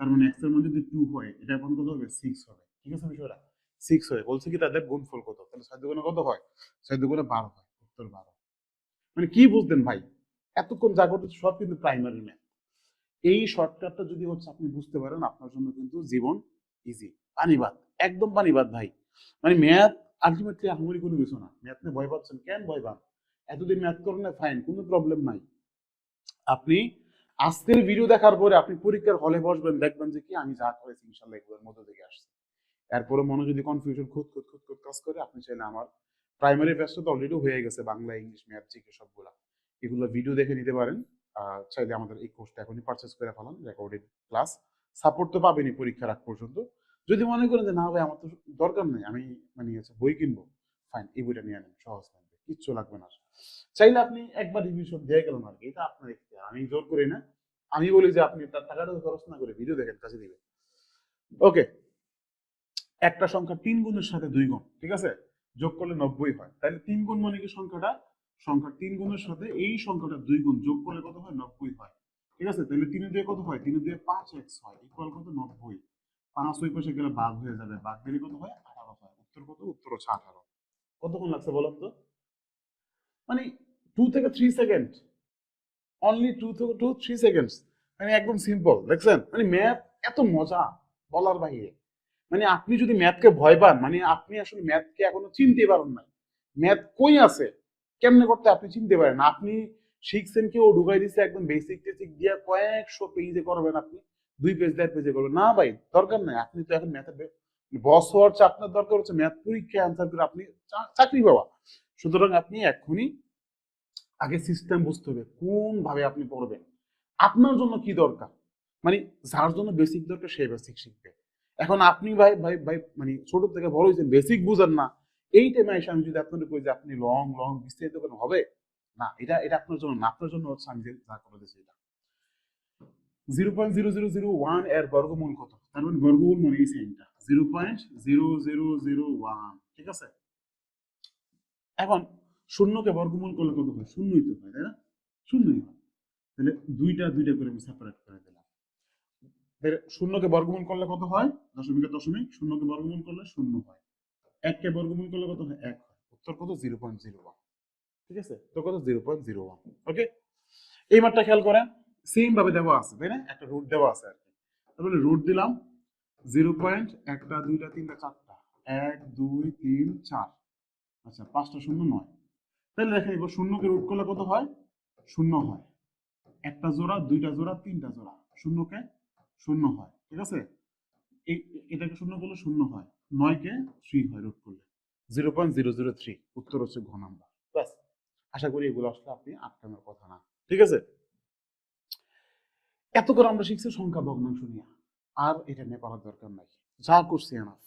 [SPEAKER 1] তার মানে x এর মান যদি 2 হয়, এটার মান কত হবে? 6 হবে। ঠিক আছে বিষয়টা? 6 হয়। বলছে কি তাদের গুণফল কত? তাহলে 6 দুগুণে কত হয়? 6 দুগুণে 12 হয়। উত্তর 12। মানে কি বুঝলেন ভাই? এতক্ষণ যা করতে সব কিন্তু প্রাইমারি ম্যাথ। এই শর্টকাটটা যদি হচ্ছে আপনি বুঝতে পারেন, আপনার জন্য কিন্তু জীবন ইজি। পানিবাদ, একদম পানিবাদ ভাই। মানে ম্যাথ আলটিমেটলি আহামরি কোনো কিছু না। ম্যাথ নিয়ে ভয় পাচ্ছেন কেন? ভয় পান, এতদিন ম্যাথ করেন না, ফাইন, কোনো প্রবলেম নাই। আপনি আজকের ভিডিও দেখার পরে আপনি পরীক্ষার হলে বসবেন, দেখবেন যে কি আমি যা করেছি ইনশাল্লাহ এগুলোর মধ্যে থেকে আসছে। এরপরে মনে যদি কনফিউশন খুদ খুদ খুদ খুদ কাজ করে, আপনি চাইলে আমার প্রাইমারি ব্যাচটা তো অলরেডি হয়ে গেছে, বাংলা ইংলিশ ম্যাথ জিকে সবগুলা, এগুলো ভিডিও দেখে নিতে পারেন। চাইলে আমাদের এই কোর্সটা এখনই পারচেস করে ফেলান, রেকর্ডেড ক্লাস। সাপোর্ট তো পাবেনই পরীক্ষার আগ পর্যন্ত। যদি মনে করেন যে না ভাই আমার তো দরকার নেই, আমি মানে হচ্ছে বই কিনবো, ফাইন, এই বইটা নিয়ে নেন, সহজ থাকবে, কিচ্ছু লাগবে না। চাইলে আপনি একবার রিভিশন দিয়ে গেলেন আর কি, এটা আপনার ইচ্ছা, আমি জোর করি না। আমি বলি যে আপনি তার টাকাটা খরচ না করে ভিডিও দেখেন, কাজে দিবে। ওকে, একটা সংখ্যা 3 গুণের সাথে 2 গুণ, ঠিক আছে, যোগ করলে 90 হয়। তাহলে 3 গুণ মানে কি? সংখ্যাটা, সংখ্যা 3 গুণের সাথে এই সংখ্যাটা 2 গুণ যোগ করলে কত হয়? 90 হয়। ঠিক আছে, তাহলে 3 দিয়ে কত হয়? 3 দিয়ে 5x হয়, ইকুয়াল কত? 90। 5 ওই পাশে গেলে ভাগ হয়ে যাবে, ভাগ দিলে কত হয়? 18 হয়। উত্তর কত? উত্তর হচ্ছে 18। কতক্ষণ লাগছে বলেন তো? মানে 2 থেকে 3 সেকেন্ড, অনলি 2 থেকে 3 সেকেন্ডস। মানে একদম সিম্পল, দেখছেন? মানে ম্যাথ এত মজা বলার বাইরে। মানে আপনি যদি ম্যাথকে ভয় পান, মানে আপনি আসলে ম্যাথকে এখনো চিনতে পারেন না। ম্যাথ কই আছে, কেমনে করতে আপনি চিনতে পারেন। আপনি শিখছেন, কেউ ঢুকাই দিচ্ছে একদম বেসিক টেসিক দিয়ে কয়েকশো পেজে করবেন আপনি, 2 পেজ 1.5 পেজে করবেন না ভাই, দরকার নাই। আপনি তো এখন ম্যাথের বস হওয়ার চেয়ে আপনার দরকার হচ্ছে ম্যাথ পরীক্ষায় আনসার করে আপনি চাকরি পাওয়া। সুতরাং আপনি এক্ষুনি আগে সিস্টেম বুঝতে হবে, কোন ভাবে আপনি পড়বেন, আপনার জন্য কি দরকার। মানে যার জন্য বেসিক দরকার সে বেসিক শিখবে। এখন আপনি ভাই ভাই ভাই মানে ছোট থেকে বড় হয়েছেন, বেসিক বুঝেন না, এই টাইমে এসে আমি যদি আপনাদের কই যে আপনি লং লং বিস্তারিত করেন, হবে না। এটা এটা আপনার জন্য না, আপনার জন্য হচ্ছে আমি যে যা করে দিচ্ছি এটা। 0.0001 এর বর্গমূল কত? তার মানে বর্গমূল মানে এই সাইনটা 0.0001, ঠিক আছে। এখন শূন্যকে বর্গমূল করলে কত হয়? শূন্যই তো হয়, তাই না? শূন্যই হয়। তাহলে দুইটা দুইটা করে আমি সেপারেট করে দিলাম। শূন্যকে বর্গমূল করলে কত হয়? দশমিকের দশমিক, শূন্যকে বর্গমূল করলে শূন্য হয়। এককে বর্গমূল করলে কত হয়? এক হয়। উত্তর কত? 0.01। ঠিক আছে, তো কত? 0.01। ওকে, এই মাত্রা খেয়াল করেন, সেম ভাবে দেওয়া আছে, তাই না? একটা রুট দেওয়া আছে আর কি। তাহলে রুট দিলাম 0. একটা দুইটা তিনটা চারটা, 1 2 3 4, আচ্ছা 5টা শূন্য 9। তাহলে দেখেন এবার শূন্যকে রুট করলে কত হয়? শূন্য হয়। একটা জোড়া, দুইটা জোড়া, তিনটা জোড়া, শূন্যকে শূন্য হয়, ঠিক আছে। এটাকে শূন্য করলে শূন্য হয়, 9 কে 3 হয় রুট করলে 0.003, উত্তর হচ্ছে ঘ নাম্বার। ব্যাস, আশা করি এগুলো আসলে আপনি আটকানোর কথা না, ঠিক আছে। এত করে আমরা শিখছি সংখ্যা ভগ্নাংশ নিয়ে, আর এটা নিয়ে পড়ার দরকার নাই, যা করছি এনাফ,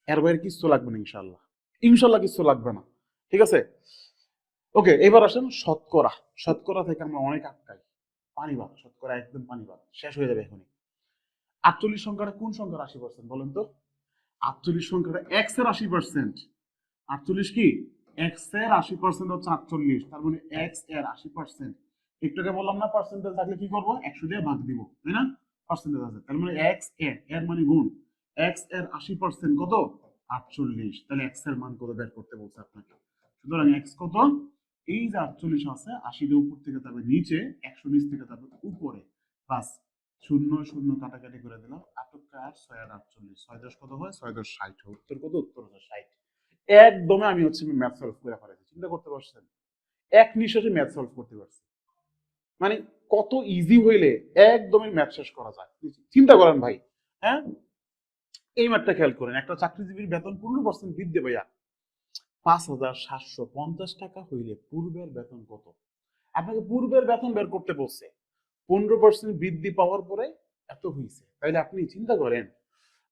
[SPEAKER 1] এর বাইরে কিছু লাগবে না ইনশাল্লাহ, ইনশাল্লাহ কিছু লাগবে না, ঠিক আছে। ওকে, এবার আসেন শতকরা। শতকরা থেকে আমরা অনেক আটকাই, পানিবাদ, শতকরা একদম পানিবাদ, শেষ হয়ে যাবে এখনই। 48 সংখ্যাটা কোন সংখ্যার 80% বলেন তো? 48 সংখ্যাটা এক্স এর 80%। 48 কি এক্স এর 80% হচ্ছে 48, তার মানে এক্স এর 80%। একটু আগে বললাম না পার্সেন্টেজ থাকলে কি করব, 100 দিয়ে ভাগ দিব, তাই না? পার্সেন্টেজ আছে, তার মানে এক্স এর, এর মানে গুণ, এক্স এর 80% কত? 48। তাহলে এক্স এর মান কত বের করতে বলছে আপনাকে। সুতরাং এক্স কত? এই যে 48 আছে, 80 টা উপর থেকে যাবে নিচে, 100 নিচ থেকে যাবে উপরে, বাস, শূন্য শূন্য কাটাকাটি করে দিলাম, 8 আর 6 আর 48, 6 10 কত হয়? 6 10 60। উত্তর কত? উত্তর হচ্ছে 60। একদমই আমি হচ্ছে ম্যাথ সলভ করে ফেলেছি, চিন্তা করতে পারছেন? এক নিঃশ্বাসে ম্যাথ সলভ করতে পারছি, মানে কত ইজি হইলে একদমই ম্যাথ শেষ করা যায়, চিন্তা করেন ভাই। হ্যাঁ, এই ম্যাথটা খেয়াল করেন, একটা চাকরিজীবীর বেতন 15% বৃদ্ধি ভাইয়া 5,750 টাকা হইলে পূর্বের বেতন কত? আপনাকে পূর্বের বেতন বের করতে বলছে, 15% বৃদ্ধি পাওয়ার পরে এত হয়েছে, তাইলে আপনি চিন্তা করেন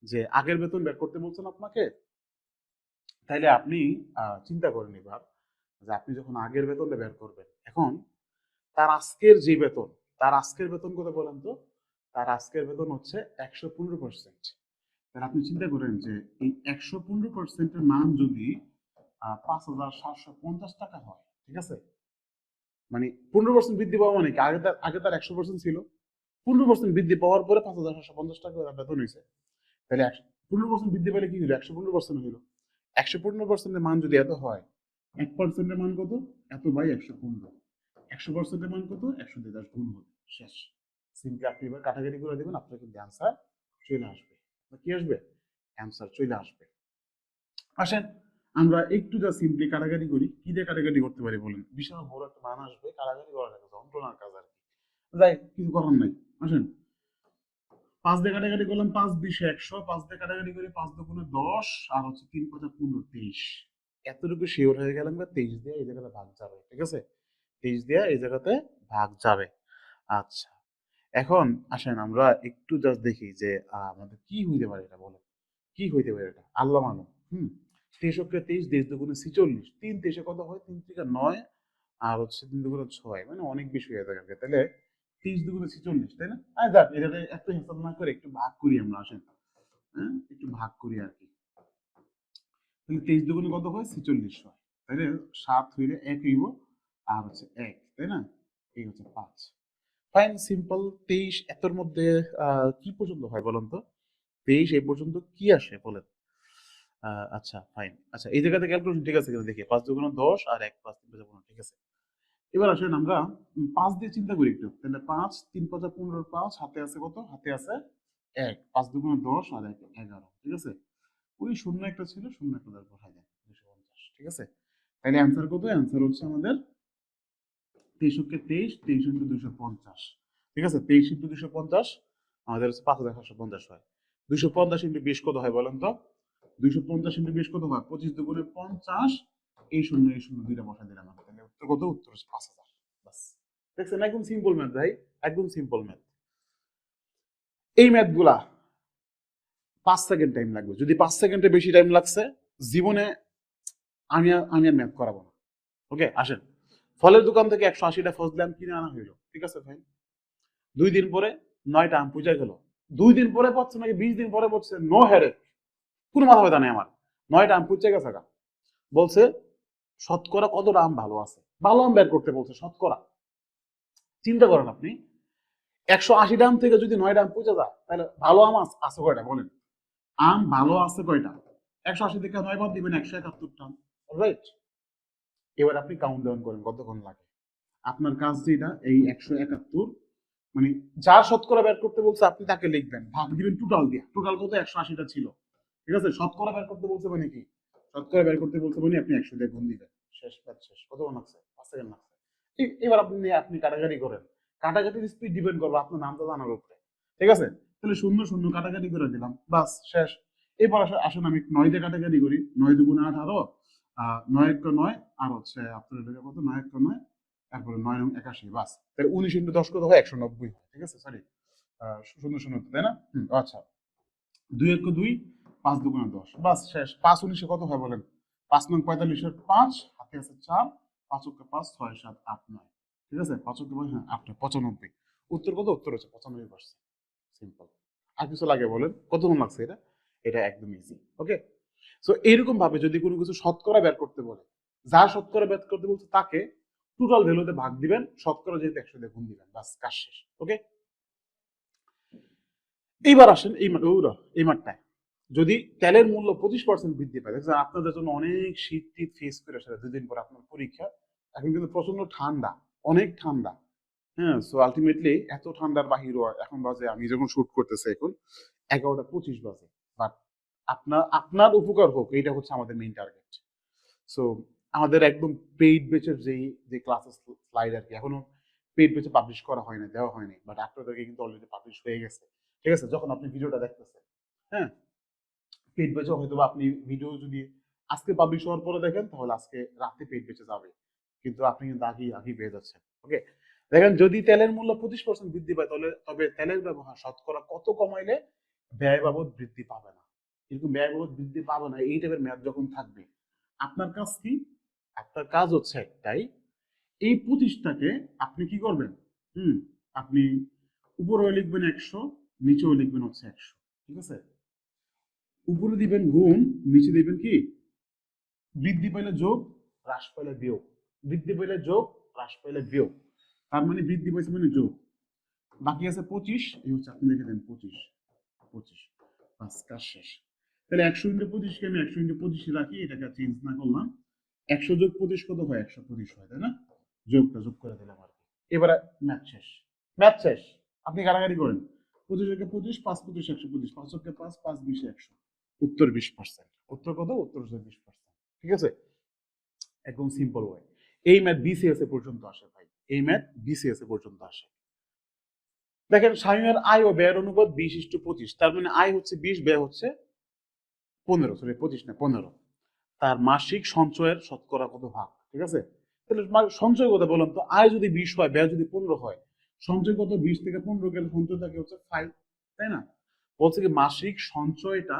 [SPEAKER 1] যে আগের বেতন বের করতে বলছেন আপনাকে, তাইলে আপনি চিন্তা করেন এবার যে আপনি যখন আগের বেতনটা বের করবেন, এখন তার আজকের যে বেতন, তার আজকের বেতন কত বলেন তো? তার আজকের বেতন হচ্ছে 115%। তাহলে আপনি চিন্তা করেন যে এই 115%-এর মান যদি 5,750 টাকা হয়, ঠিক আছে, মানে 15% বৃদ্ধি পাওয়া মানে কি, আগে তার 100% ছিল, 15% বৃদ্ধি পাওয়ার পরে 5,750 টাকা বেতন হয়েছে, তাহলে 15% বৃদ্ধি পেলে কি হলো? 115% হইলো। 115%-এর মান যদি এত হয়, 1%-এর মান কত? এত বাই 115। 100%-এর মান কত? 100 দিয়ে 10 গুণ হবে, শেষ। সিম্পলি আপনি এবার কাটাকাটি করে দেবেন, আপনার কিন্তু অ্যান্সার চলে আসবে। কি আসবে? অ্যান্সার চলে আসবে। আসেন আমরা একটু যা সিম্পলি কাটাকাটি করি, কি দিয়ে কাটাকাটি করতে পারি বলেন? বিশাল বড় একটা মান আসবে, কাটাকাটি করা লাগে, যন্ত্রণার কাজ আর কি, যাই কিছু করার নাই। আসেন 5 দিয়ে কাটাকাটি করলাম, 5 20 100, 5 দিয়ে কাটাকাটি করি, 5 দুগুণে 10, আর হচ্ছে 3 5 15 23। এতটুকু শিওর হয়ে গেলাম, 23 দিয়ে এই জায়গাতে ভাগ যাবে, ঠিক আছে, 23 দিয়ে এই জায়গাতে ভাগ যাবে। আচ্ছা, এখন আসেন আমরা একটু জাস্ট দেখি যে আমাদের কি হইতে পারে, এটা বলেন কি হইতে পারে এটা, আল্লাহ মানো। 23 কে 23, 23 দুগুণে 46, 3 23 কত হয়? 3 থেকে 9, আর হচ্ছে 3 দুগুণে 6, মানে অনেক বেশি হয়ে যাবে। তাহলে 30 দুগুণে 46, তাই না? যাক, এটাতে এত হিসাব না করে একটু ভাগ করি আমরা, আসেন হ্যাঁ একটু ভাগ করি আর কি। তাহলে 23 দুগুণে কত হয়? 46 হয়, তাইলে 7 হইলে 1 হইব, আর হচ্ছে 1, তাই না? এই হচ্ছে 5। Fine, simple. 23 এতর মধ্যে কি পর্যন্ত হয় বলেন তো? 23 এই পর্যন্ত কি আসে বলেন? আচ্ছা ফাইন, আচ্ছা এই জায়গাতে ক্যালকুলেশন ঠিক আছে কিনা দেখি, 5 দুগুণে 10 আর 1 5 3 5 15, ঠিক আছে। এবার আসেন আমরা 5 দিয়ে চিন্তা করি একটু, তাহলে 5 3 5 15, 5 হাতে আছে কত? হাতে আছে 1, 5 দুগুণে 10 আর 1 11, ঠিক আছে। ওই শূন্য একটা ছিল, শূন্য একটা দ্বারা বসাই দেন, 250, ঠিক আছে। তাহলে অ্যান্সার কত? অ্যান্সার হচ্ছে আমাদের 23 কে 23, 23 ইন্টু 250, ঠিক আছে, 23 ইন্টু 250 আমাদের হচ্ছে 5,750 হয়। 250 ইন্টু 20 কত হয় বলেন তো? 250 ইন্টু 20 কত হয়? 25 দুগুণে 50, এই শূন্য এই শূন্য দুইটা বসাই দিলাম আমি, তাহলে উত্তর কত? উত্তর হচ্ছে 5,000। বাস, দেখছেন, একদম সিম্পল ম্যাথ ভাই, একদম সিম্পল ম্যাথ। এই ম্যাথ গুলা 5 সেকেন্ড টাইম লাগবে, যদি 5 সেকেন্ডের বেশি টাইম লাগছে জীবনে আমি আর ম্যাথ করাবো না। ওকে, আসেন, ফলের দোকান থেকে 180টা ফজলি আম কিনে আনা হইলো, ঠিক আছে ভাই। 2 দিন পরে 9টা আম পূজা গেল। 2 দিন পরে পড়ছে নাকি 20 দিন পরে পড়ছে, নো হেডেক, কোনো মাথা ব্যথা নেই আমার। 9টা আম পূজা গেছে গা। বলছে শতকরা কতটা আম ভালো আছে, ভালো আম বের করতে বলছে, শতকরা। চিন্তা করেন আপনি, 180টা আম থেকে যদি 9টা আম পূজা যায়, তাহলে ভালো আম আছে কয়টা বলেন? আম ভালো আছে কয়টা? 180 থেকে 9 বাদ দিবেন, 171টা আম, রাইট। এবার আপনি কাউন্ট ডাউন করেন কতক্ষণ লাগে। আপনার কাজ যেটা, এই 171, মানে যার শতকরা বের করতে বলছে আপনি তাকে লিখবেন, ভাগ দিবেন টোটাল দিয়ে, টোটাল কত? 180টা ছিল, ঠিক আছে। শতকরা বের করতে বলছে মানে কি? শতকরা বের করতে বলছে মানে আপনি 100 দিয়ে গুণ দিবেন, শেষ, কাজ শেষ। কতক্ষণ লাগছে? 5 সেকেন্ড লাগছে। এবার আপনি কাটাকাটি করেন, কাটাকাটির স্পিড ডিপেন্ড করবে আপনার নামটা জানার উপরে, ঠিক আছে? তাহলে শূন্য শূন্য কাটাকাটি করে দিলাম, বাস শেষ। এবার আসুন আমি 9 দিয়ে কাটাকাটি করি, 9 দুগুণে 18, 9 এক 9, আর হচ্ছে আপনার কত, 9 এক 9, তারপরে 9 9 81, বাস। তাহলে 19 ইন্টু 10 কত হয়, 190 হয়, ঠিক আছে? সরি, শূন্য শূন্য, তাই না? আচ্ছা, 2 এক 2, 5 দুগুণে 10, বাস শেষ। 5 19 কত হয় বলেন? 5 নং 45 5, হাতে আছে 4, 5 কে 5, 6 7 8 9, ঠিক আছে? 5 কে 5, হ্যাঁ 8 95। উত্তর কত? উত্তর হচ্ছে 95%। সিম্পল। আর কিছু লাগে বলেন? কতক্ষণ লাগছে এটা? এটা একদম ইজি। ওকে, সো এইরকম ভাবে যদি কোনো কিছু শতকরা বের করতে বলে, যা শতকরা বের করতে বলছে তাকে টোটাল ভ্যালুতে ভাগ দিবেন, শতকরা যেহেতু 100 দিয়ে গুণ দিবেন, বাস কাজ শেষ। ওকে, এইবার আসেন এই মাঠটায় যদি তেলের মূল্য 25% বৃদ্ধি পায়, দেখছেন আপনাদের জন্য অনেক শীত টিত ফেস করে আসলে 2 দিন পর আপনার পরীক্ষা। এখন কিন্তু প্রচন্ড ঠান্ডা, অনেক ঠান্ডা। হ্যাঁ, সো আলটিমেটলি এত ঠান্ডার বাহিরও এখন বাজে, আমি যখন শুট করতেছি এখন 11টা 25 বাজে, বাট আপনার উপকার হোক, এইটা হচ্ছে আমাদের মেইন টার্গেট। সো আমাদের একদম পেইড বেচের যে ক্লাসেস স্লাইড আর কি, এখনো পেইড বেচে পাবলিশ করা হয়নি, দেওয়া হয়নি, বাট আপনাদেরকে কিন্তু অলরেডি পাবলিশ হয়ে গেছে, ঠিক আছে? যখন আপনি ভিডিওটা দেখতেছেন, হ্যাঁ, পেইড বেচে হয়তো বা আপনি ভিডিও যদি আজকে পাবলিশ হওয়ার পরে দেখেন, তাহলে আজকে রাতে পেইড বেচে যাবে, কিন্তু আপনি কিন্তু আগেই পেয়ে যাচ্ছেন। ওকে, দেখেন যদি তেলের মূল্য 25% বৃদ্ধি পায়, তবে তেলের ব্যবহার শতকরা কত কমাইলে ব্যয় বাবদ বৃদ্ধি পাবে না? কিন্তু ব্যয় বাবদ বৃদ্ধি পাবে না এই টাইপের মেয়াদ যখন থাকবে, আপনার কাজ কি? আপনার কাজ হচ্ছে একটাই, এই 25টাকে আপনি কি করবেন? হুম, আপনি উপরেও লিখবেন 100, নিচেও লিখবেন হচ্ছে 100, ঠিক আছে? উপরে দিবেন গুণ, নিচে দিবেন কি? বৃদ্ধি পাইলে যোগ, হ্রাস পাইলে বিয়োগ। বৃদ্ধি পাইলে যোগ, হ্রাস পাইলে বিয়োগ। তার মানে বৃদ্ধি পাইছে মানে যোগ। বাকি আছে 25, এই হচ্ছে আপনি লিখে দেন 25, বাস কাজ শেষ। তাহলে 100 ইন্টু 25 কে আমি 100 ইন্টু 25 রাখি, এটাকে চেঞ্জ না করলাম। 100 যোগ 25 কত হয়? 125 হয়, তাই না? যোগটা যোগ করে দিলাম আর কি। এবারে ম্যাথ শেষ, ম্যাথ শেষ। আপনি কারাগারি করেন, 25 একে 25, 5 25 125, 5 কে 5, 5 20 100, উত্তর 20%। উত্তর কত? উত্তর হচ্ছে 20%, ঠিক আছে? একদম সিম্পল ওয়ে। এই ম্যাথ বিসিএস এ পর্যন্ত আসে ভাই, এই ম্যাথ বিসিএস এ পর্যন্ত আসে। দেখেন শামীমের আয় ও ব্যয়ের অনুপাত 20:25, তার মানে আয় হচ্ছে 20, ব্যয় হচ্ছে 15, সরি 25 না 15। তার মাসিক সঞ্চয়ের শতকরা কত ভাগ, ঠিক আছে? তাহলে সঞ্চয় কত বলেন তো? আয় যদি 20 হয়, ব্যয় যদি 15 হয়, সঞ্চয় কত? 20 থেকে 15 গেলে সঞ্চয় থাকে হচ্ছে 5, তাই না? বলছে কি মাসিক সঞ্চয়টা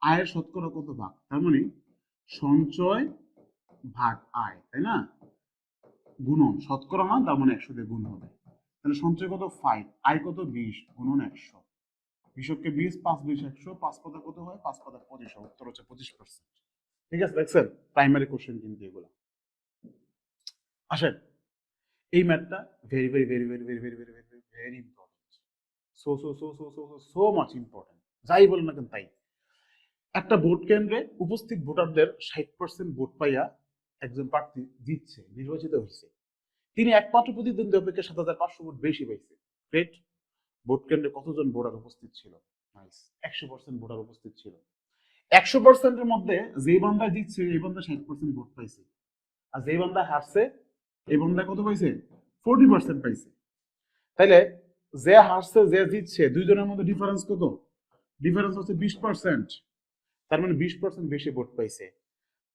[SPEAKER 1] আয়ের শতকরা কত ভাগ, তার মানে সঞ্চয় ভাগ আয়, তাই না? গুণন শতকরা মান, তার মানে 100 দিয়ে গুণ হবে। তাহলে সঞ্চয় কত? 5, আয় কত? 20, গুণন 100। 20 কে 20, 5 20 100, 5 পাতা কত হয়? 5 পাতা 25, উত্তর হচ্ছে 25%, ঠিক আছে? দেখছেন প্রাইমারি কোশ্চেন কিন্তু এগুলো। আসেন, এই ম্যাথটা very very very very very very very very very important, so so so so so so much important. যাই বলেন না কেন তাই, একটা ভোট কেন্দ্রে উপস্থিত ভোটারদের 60% ভোট পাইয়া একজন প্রার্থী জিতছে, নির্বাচিত হয়েছে। তিনি একমাত্র প্রতিদ্বন্দ্বী অপেক্ষা 7,500 ভোট বেশি পাইছে। গ্রেট। ভোট কেন্দ্রে কতজন ভোটার উপস্থিত ছিল? নাইস, 100% ভোটার উপস্থিত ছিল। 100%-এর মধ্যে যে বান্দা জিতছে এই বান্দা 60% ভোট পাইছে, আর যে বান্দা হারছে এই বান্দা কত পাইছে? 40% পাইছে। তাইলে যে হারছে যে জিতছে, দুইজনের মধ্যে ডিফারেন্স কত? ডিফারেন্স হচ্ছে 20%। তার মানে 20% বেশি ভোট পাইছে,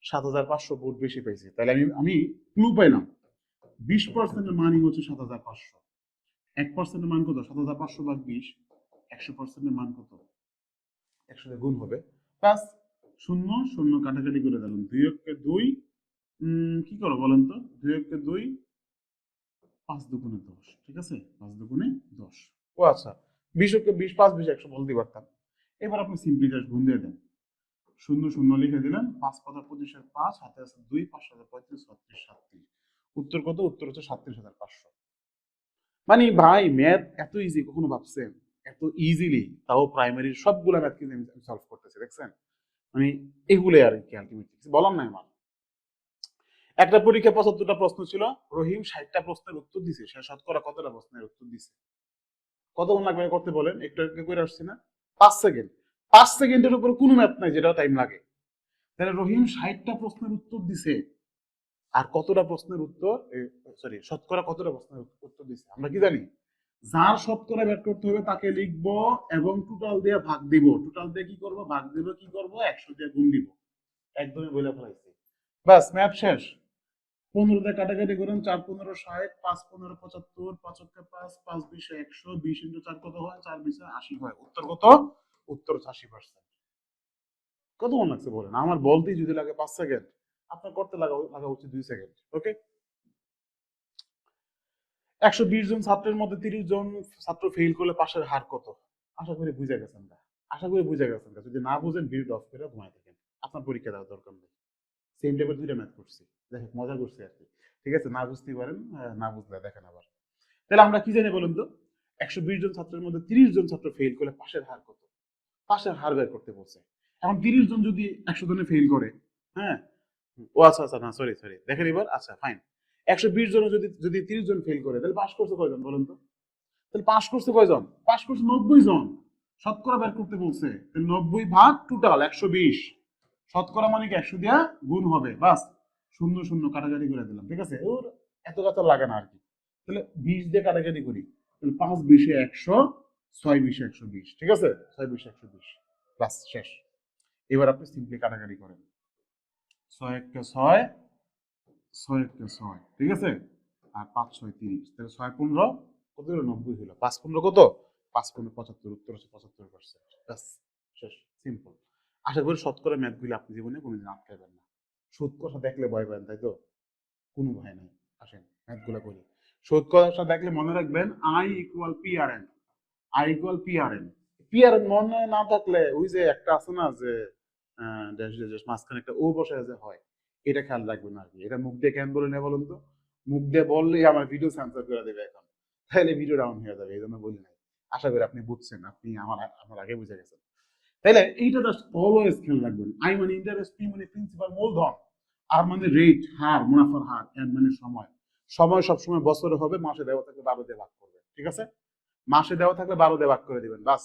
[SPEAKER 1] 7,500 ভোট বেশি পাইছে। তাহলে আমি ক্লু পাইলাম, 20%-এর মানই হচ্ছে 7,500। 1%-এর মান কত? 7,500 ভাগ 20, 100%-এর মান কত? 100 দিয়ে গুণ হবে, প্লাস শূন্য শূন্য কাটাকাটি করে দিলাম, 2 কে 2, কি করো বলেন তো? 2 কে 2, 5 দুগুণে 10, ঠিক আছে? 5 দুগুণে 10। ও আচ্ছা, 20 কে 20, 5 20 100 বলতে পারতাম। এবার আপনি সিম্পলি জাস্ট গুণ দিয়ে দেন, শূন্য শূন্য লিখে দিলেন, 5 পাতা 25 এর 5, হাতে আছে 2, 5 7 35, 36 37। উত্তর কত? উত্তর হচ্ছে 37,500। মানে ভাই ম্যাথ এত ইজি কখনো ভাবছেন? এত ইজিলি, তাও প্রাইমারির সবগুলা ম্যাথ কিন্তু আমি সলভ করতেছি, দেখছেন? মানে এগুলো আর কি, আলটিমেটলি বললাম না আমার। একটা পরীক্ষা 75টা প্রশ্ন ছিল, রহিম 60টা প্রশ্নের উত্তর দিছে, সে শতকরা কতটা প্রশ্নের উত্তর দিছে? কতক্ষণ লাগবে করতে বলেন? একটু একটু করে আসছে না? 5 সেকেন্ড। 5 সেকেন্ডের উপরে কোনো ম্যাথ নাই যেটা টাইম লাগে। তাহলে রহিম 60টা প্রশ্নের উত্তর দিছে, আর কতটা প্রশ্নের উত্তর, সরি, শতকরা কতটা প্রশ্নের উত্তর দিচ্ছে আমরা কি জানি? যার শতকরা বের করতে হবে তাকে লিখবো এবং টোটাল দিয়ে ভাগ দিব। টোটাল দিয়ে কি করব? ভাগ দিব। কি করব? 100 দিয়ে গুণ দিব। একদমই বলে ফেলাইছি। বাস, ম্যাথ শেষ। 15 দিয়ে কাটাকাটি করেন, 4 15 60, 5 15 75, 5 × 5, 5 20 100, 20 × 4 কত হয়? 4 20 80 হয়। উত্তর কত? উত্তর 80%। কত মনে লাগছে বলেন? আমার বলতেই যদি লাগে 5 সেকেন্ড, আপনার করতে লাগা উচিত 2 সেকেন্ড। ওকে, 120 জন ছাত্রের মধ্যে 30 জন ছাত্র ফেল করলে পাশের হার কত? আশা করি বুঝে গেছেন। আশা করি বুঝে গেছেন। যদি না বুঝেন ভিডিও অফ করে ঘুমাই থাকেন, আপনার পরীক্ষা দেওয়ার দরকার নেই। সেম টাইপের দুইটা ম্যাথ করছি, দেখেন মজা করছি আর কি। ঠিক আছে, না বুঝতেই পারেন, না বুঝলে দেখেন আবার। তাহলে আমরা কি জানি বলুন তো? 120 জন ছাত্রের মধ্যে 30 জন ছাত্র ফেল করলে পাশের হার কত? পাশের হার বের করতে বলছে। এখন 30 জন যদি 100 জনে ফেল করে, হ্যাঁ, ও আচ্ছা আচ্ছা, না সরি সরি, দেখেন এবার। আচ্ছা ফাইন, 120 জন যদি যদি 30 জন ফেল করে, তাহলে পাস করছে কয়জন বলুন তো? তাহলে পাস করছে কয়জন? পাস করছে 90 জন। শতকরা বের করতে বলছে, তাহলে 90 ভাগ টোটাল 120। শতকরা মানে কি 100 দিয়া গুণ হবে, বাস। শূন্য শূন্য কাটাকাটি করে দিলাম। ঠিক আছে, ওর এত কথা লাগে না আর কি। তাহলে 20 দিয়ে কাটাকাটি করি, তাহলে 5 20 100, 6 20 120। ঠিক আছে, 6 20 120, বাস শেষ। এবার আপনি সিম্পলি কাটাকাটি করেন। 6 1 6, 6 1 6, ঠিক আছে। আর 5 6 30, তাহলে 6 15 কত হলো? 90 হলো। 5 15 কত? 5 15 75, উত্তর হচ্ছে 75%। বাস শেষ, সিম্পল। আশা করি শতকরা ম্যাথগুলো আপনি জীবনে কোনোদিন আটকাবেন না। সুদ কষা দেখলে ভয় পান, তাই তো? কোনো ভয় নাই। আসেন ম্যাথগুলো করি। সুদ কষা দেখলে মনে রাখবেন I equal PRN। I equal PRN। PRN মনে না থাকলে ওই যে একটা আছে না যে ড্যাশ ড্যাশ মাঝখানে একটা ও বসে যে হয়, এটা খেয়াল রাখবেন আর কি। এটা মুখ দিয়ে কেন বলে না বলুন তো? মুখ দিয়ে বললেই আমার ভিডিও সেন্সর করে দেবে এখন, তাহলে ভিডিও ডাউন হয়ে যাবে, এই জন্য বলি নাই। আশা করি আপনি বুঝছেন, আপনি আমার আগে বুঝে গেছেন। তাইলে এইটা জাস্ট অলওয়েজ খেয়াল রাখবেন। আই মানে ইন্টারেস্ট, পি মানে প্রিন্সিপাল মূলধন, আর মানে রেট হার, মুনাফার হার, এন মানে সময়। সময় সবসময় বছরে হবে, মাসে দেওয়া থাকলে 12 দিয়ে ভাগ করবেন। ঠিক আছে, মাসে দেওয়া থাকলে 12 দিয়ে ভাগ করে দিবেন, বাস।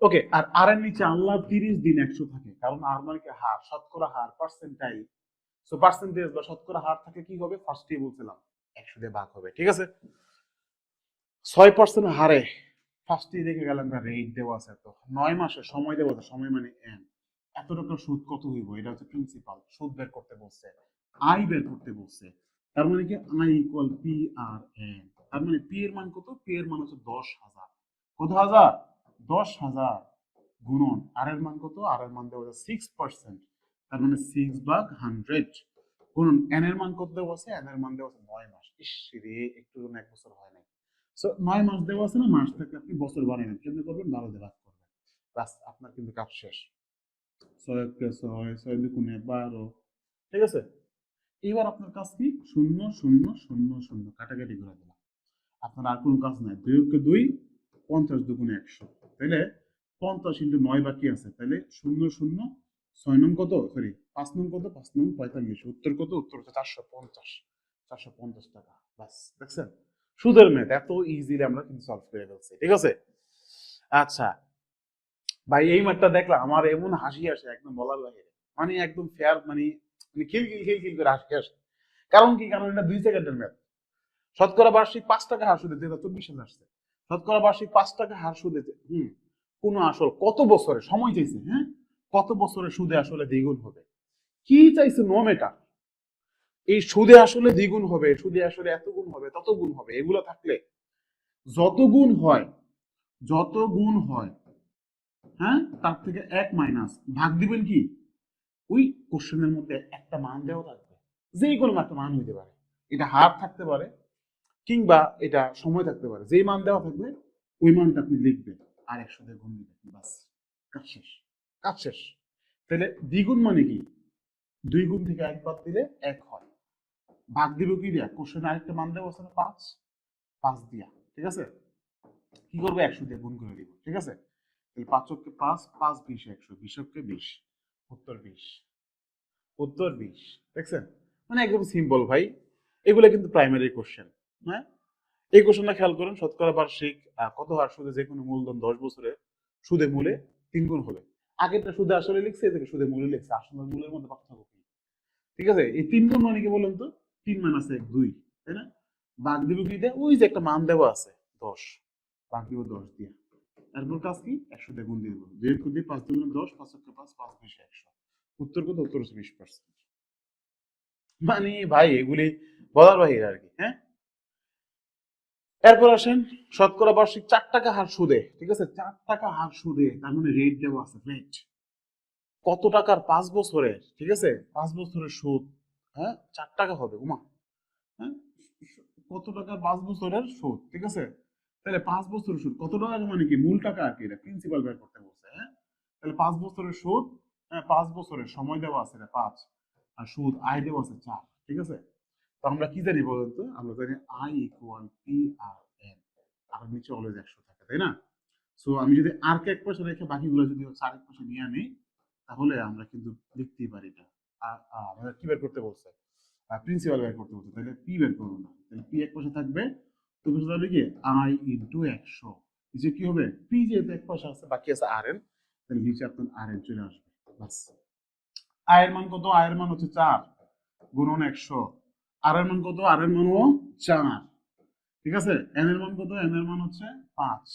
[SPEAKER 1] ওকে, আর আর এর নিচে আল্লাহ 30 দিন 100 থাকে, কারণ আর মানে কি হার, শতকরা হার, পার্সেন্টাইল। সো পার্সেন্টেজ বা শতকরা হার থাকে কি হবে? ফার্স্টেই বলছিলাম 100 দিয়ে ভাগ হবে। ঠিক আছে, 6% হারে ফার্স্টেই রেখে গেলাম, রেট দেওয়া আছে। তো 9 মাসে সময় দেওয়া আছে, সময় মানে এন। এত টাকা সুদ কত হইব? এটা হচ্ছে প্রিন্সিপাল। সুদ বের করতে বলছে, আই বের করতে বলছে। তার মানে কি I equal P R N. তার মানে পি এর মান কত? পি এর মান হচ্ছে 10,000। কত হাজার? 10,000 গুণন আর এর মান কত? আর এর মান দেওয়া আছে 6%, তার মানে 6/100 গুণন এন এর মান কত দেওয়া আছে? এন এর মান দেওয়া আছে 9 মাস। ইস রে, একটু জন্য 1 বছর হয় নাই। সো 9 মাস দেওয়া আছে না, মাস থেকে আপনি বছর বানিয়ে নেন। কেমনে করবেন? 12 দিয়ে ভাগ করবেন, বাস আপনার কিন্তু কাজ শেষ। 6 × 6, 6 × 2 = 12। ঠিক আছে, এবার আপনার কাজ কি? 0 0 0 0 কাটাকাটি করে দিলাম। আপনার আর কোনো কাজ নাই। 2 × 2 50, 2 × 100। তাইলে 50 × 9 বাকি আছে, তাইলে 0 0 6 নং কত? সরি, 5 নং কত? 5 নং 45। উত্তর কত? উত্তর হচ্ছে 450। 450 টাকা, বাস। দেখছেন, সুদের ম্যাথ এত ইজিলি আমরা কিন্তু সলভ করে ফেলছি। ঠিক আছে, আচ্ছা ভাই, এই ম্যাথটা দেখলাম আমার এমন হাসি আসে, একদম বলার বাইরে। মানে একদম ফেয়ার, মানে খিলখিল করে হাসি আসে। কারণ কি? কারণ এটা 2 সেকেন্ডের ম্যাথ। শতকরা বার্ষিক 5 টাকা হার সুদে 2024 সালে আসছে। শতকরা বার্ষিক 5 টাকা হার সুদে, কোন আসল কত বছরে সময় চাইছে, হ্যাঁ, কত বছরে সুদে আসলে দ্বিগুণ হবে? কি চাইছে? নো মেটার। এই সুদে আসলে দ্বিগুণ হবে, সুদে আসলে এত গুণ হবে, তত গুণ হবে, এগুলো থাকলে যত গুণ হয়, যত গুণ হয়, হ্যাঁ, তার থেকে 1 মাইনাস ভাগ দিবেন কি? ওই কোশ্চেনের মধ্যে একটা মান দেওয়া থাকবে, যে কোনো একটা মান হইতে পারে। এটা হার থাকতে পারে, কিংবা এটা সময় থাকতে পারে। যেই মান দেওয়া থাকবে ওই মানটা আপনি লিখবেন আর 100 দিয়ে গুণ দিবেন, বাস কাজ শেষ। কাজ শেষ। তাহলে দ্বিগুণ মানে কি? 2 গুণ থেকে 1 বাদ দিলে 1 হয়। ভাগ দিব কি দিয়া? কোশ্চেনে আরেকটা মান দেওয়া আছে না, 5, 5 দিয়া। ঠিক আছে, কি করবো? 100 দিয়ে গুণ করে দিব। ঠিক আছে, তাহলে 5 × 5, 5 20 100, 20 × 20, উত্তর 20। উত্তর 20। দেখছেন, মানে একদম সিম্পল ভাই। এগুলো কিন্তু প্রাইমারি কোশ্চেন। হ্যাঁ, এই কোশ্চেনটা খেয়াল করুন। শতকরা বার্ষিক কত হার সুদে যে কোনো মূলধন 10 বছরে সুদে মূলে 3 গুণ হবে। আগেরটা সুদে আসলে লিখছে, এদিকে সুদে মূলে লিখছে। আসলে মূলের মধ্যে পার্থক্য কি? ঠিক আছে, এই 3 গুণ মানে কি বলুন তো? 3 মাইনাস 1 2, তাই না? ভাগ দিব কি দিয়ে? ওই যে একটা মান দেওয়া আছে 10, ভাগ দিব 10 দিয়ে। এরপর কাজ কি? 100 দিয়ে গুণ দিয়ে দেবো। 2 × 2 5 × 2 10, 5 × 5 5 × 100। উত্তর কত? উত্তর হচ্ছে 20%। মানে ভাই এগুলি বলার বাহিরে আর কি। হ্যাঁ, এরপর আসেন শতকরা বার্ষিক 4 টাকা হার সুদে, ঠিক আছে, 4 টাকা হার সুদে, তার মানে রেট দেওয়া আছে, রেট কত টাকার 5 বছরের, ঠিক আছে, 5 বছরের সুদ, হ্যাঁ 4 টাকা হবে উমা, হ্যাঁ, কত টাকার 5 বছরের সুদ, ঠিক আছে, তাহলে 5 বছরের সুদ কত টাকা, মানে কি মূল টাকা আর কি, এটা প্রিন্সিপাল বের করতে বলছে। হ্যাঁ, তাহলে 5 বছরের সুদ, হ্যাঁ 5 বছরের সময় দেওয়া আছে 5, আর সুদ আয় দেওয়া আছে 4, ঠিক আছে। তো আমরা কি জানি বলুন তো? আমরা জানি I equal P R N, আর নিচে অলওয়েজ 100 থাকে, তাই না? সো আমি যদি আর কে 1 পয়সা রেখে বাকিগুলো যদি হচ্ছে আরেক পয়সা নিয়ে আনি, তাহলে আমরা কিন্তু লিখতেই পারি এটা। আমাদের কি বের করতে বলছে? প্রিন্সিপাল বের করতে বলছে, তাহলে পি বের করবো না, তাহলে পি 1 পয়সা থাকবে, তো পয়সা থাকবে কি আই ইন্টু 100, নিচে কি হবে? পি যেহেতু 1 পয়সা আছে, বাকি আছে আর এন, তাহলে নিচে আপনার আর এন চলে আসবে, বাস। আয়ের মান কত? আয়ের মান হচ্ছে 4 গুণন 100, আর এর মান কত? আর এর মানও 4, ঠিক আছে। এন এর মান কত? এন এর মান হচ্ছে 5,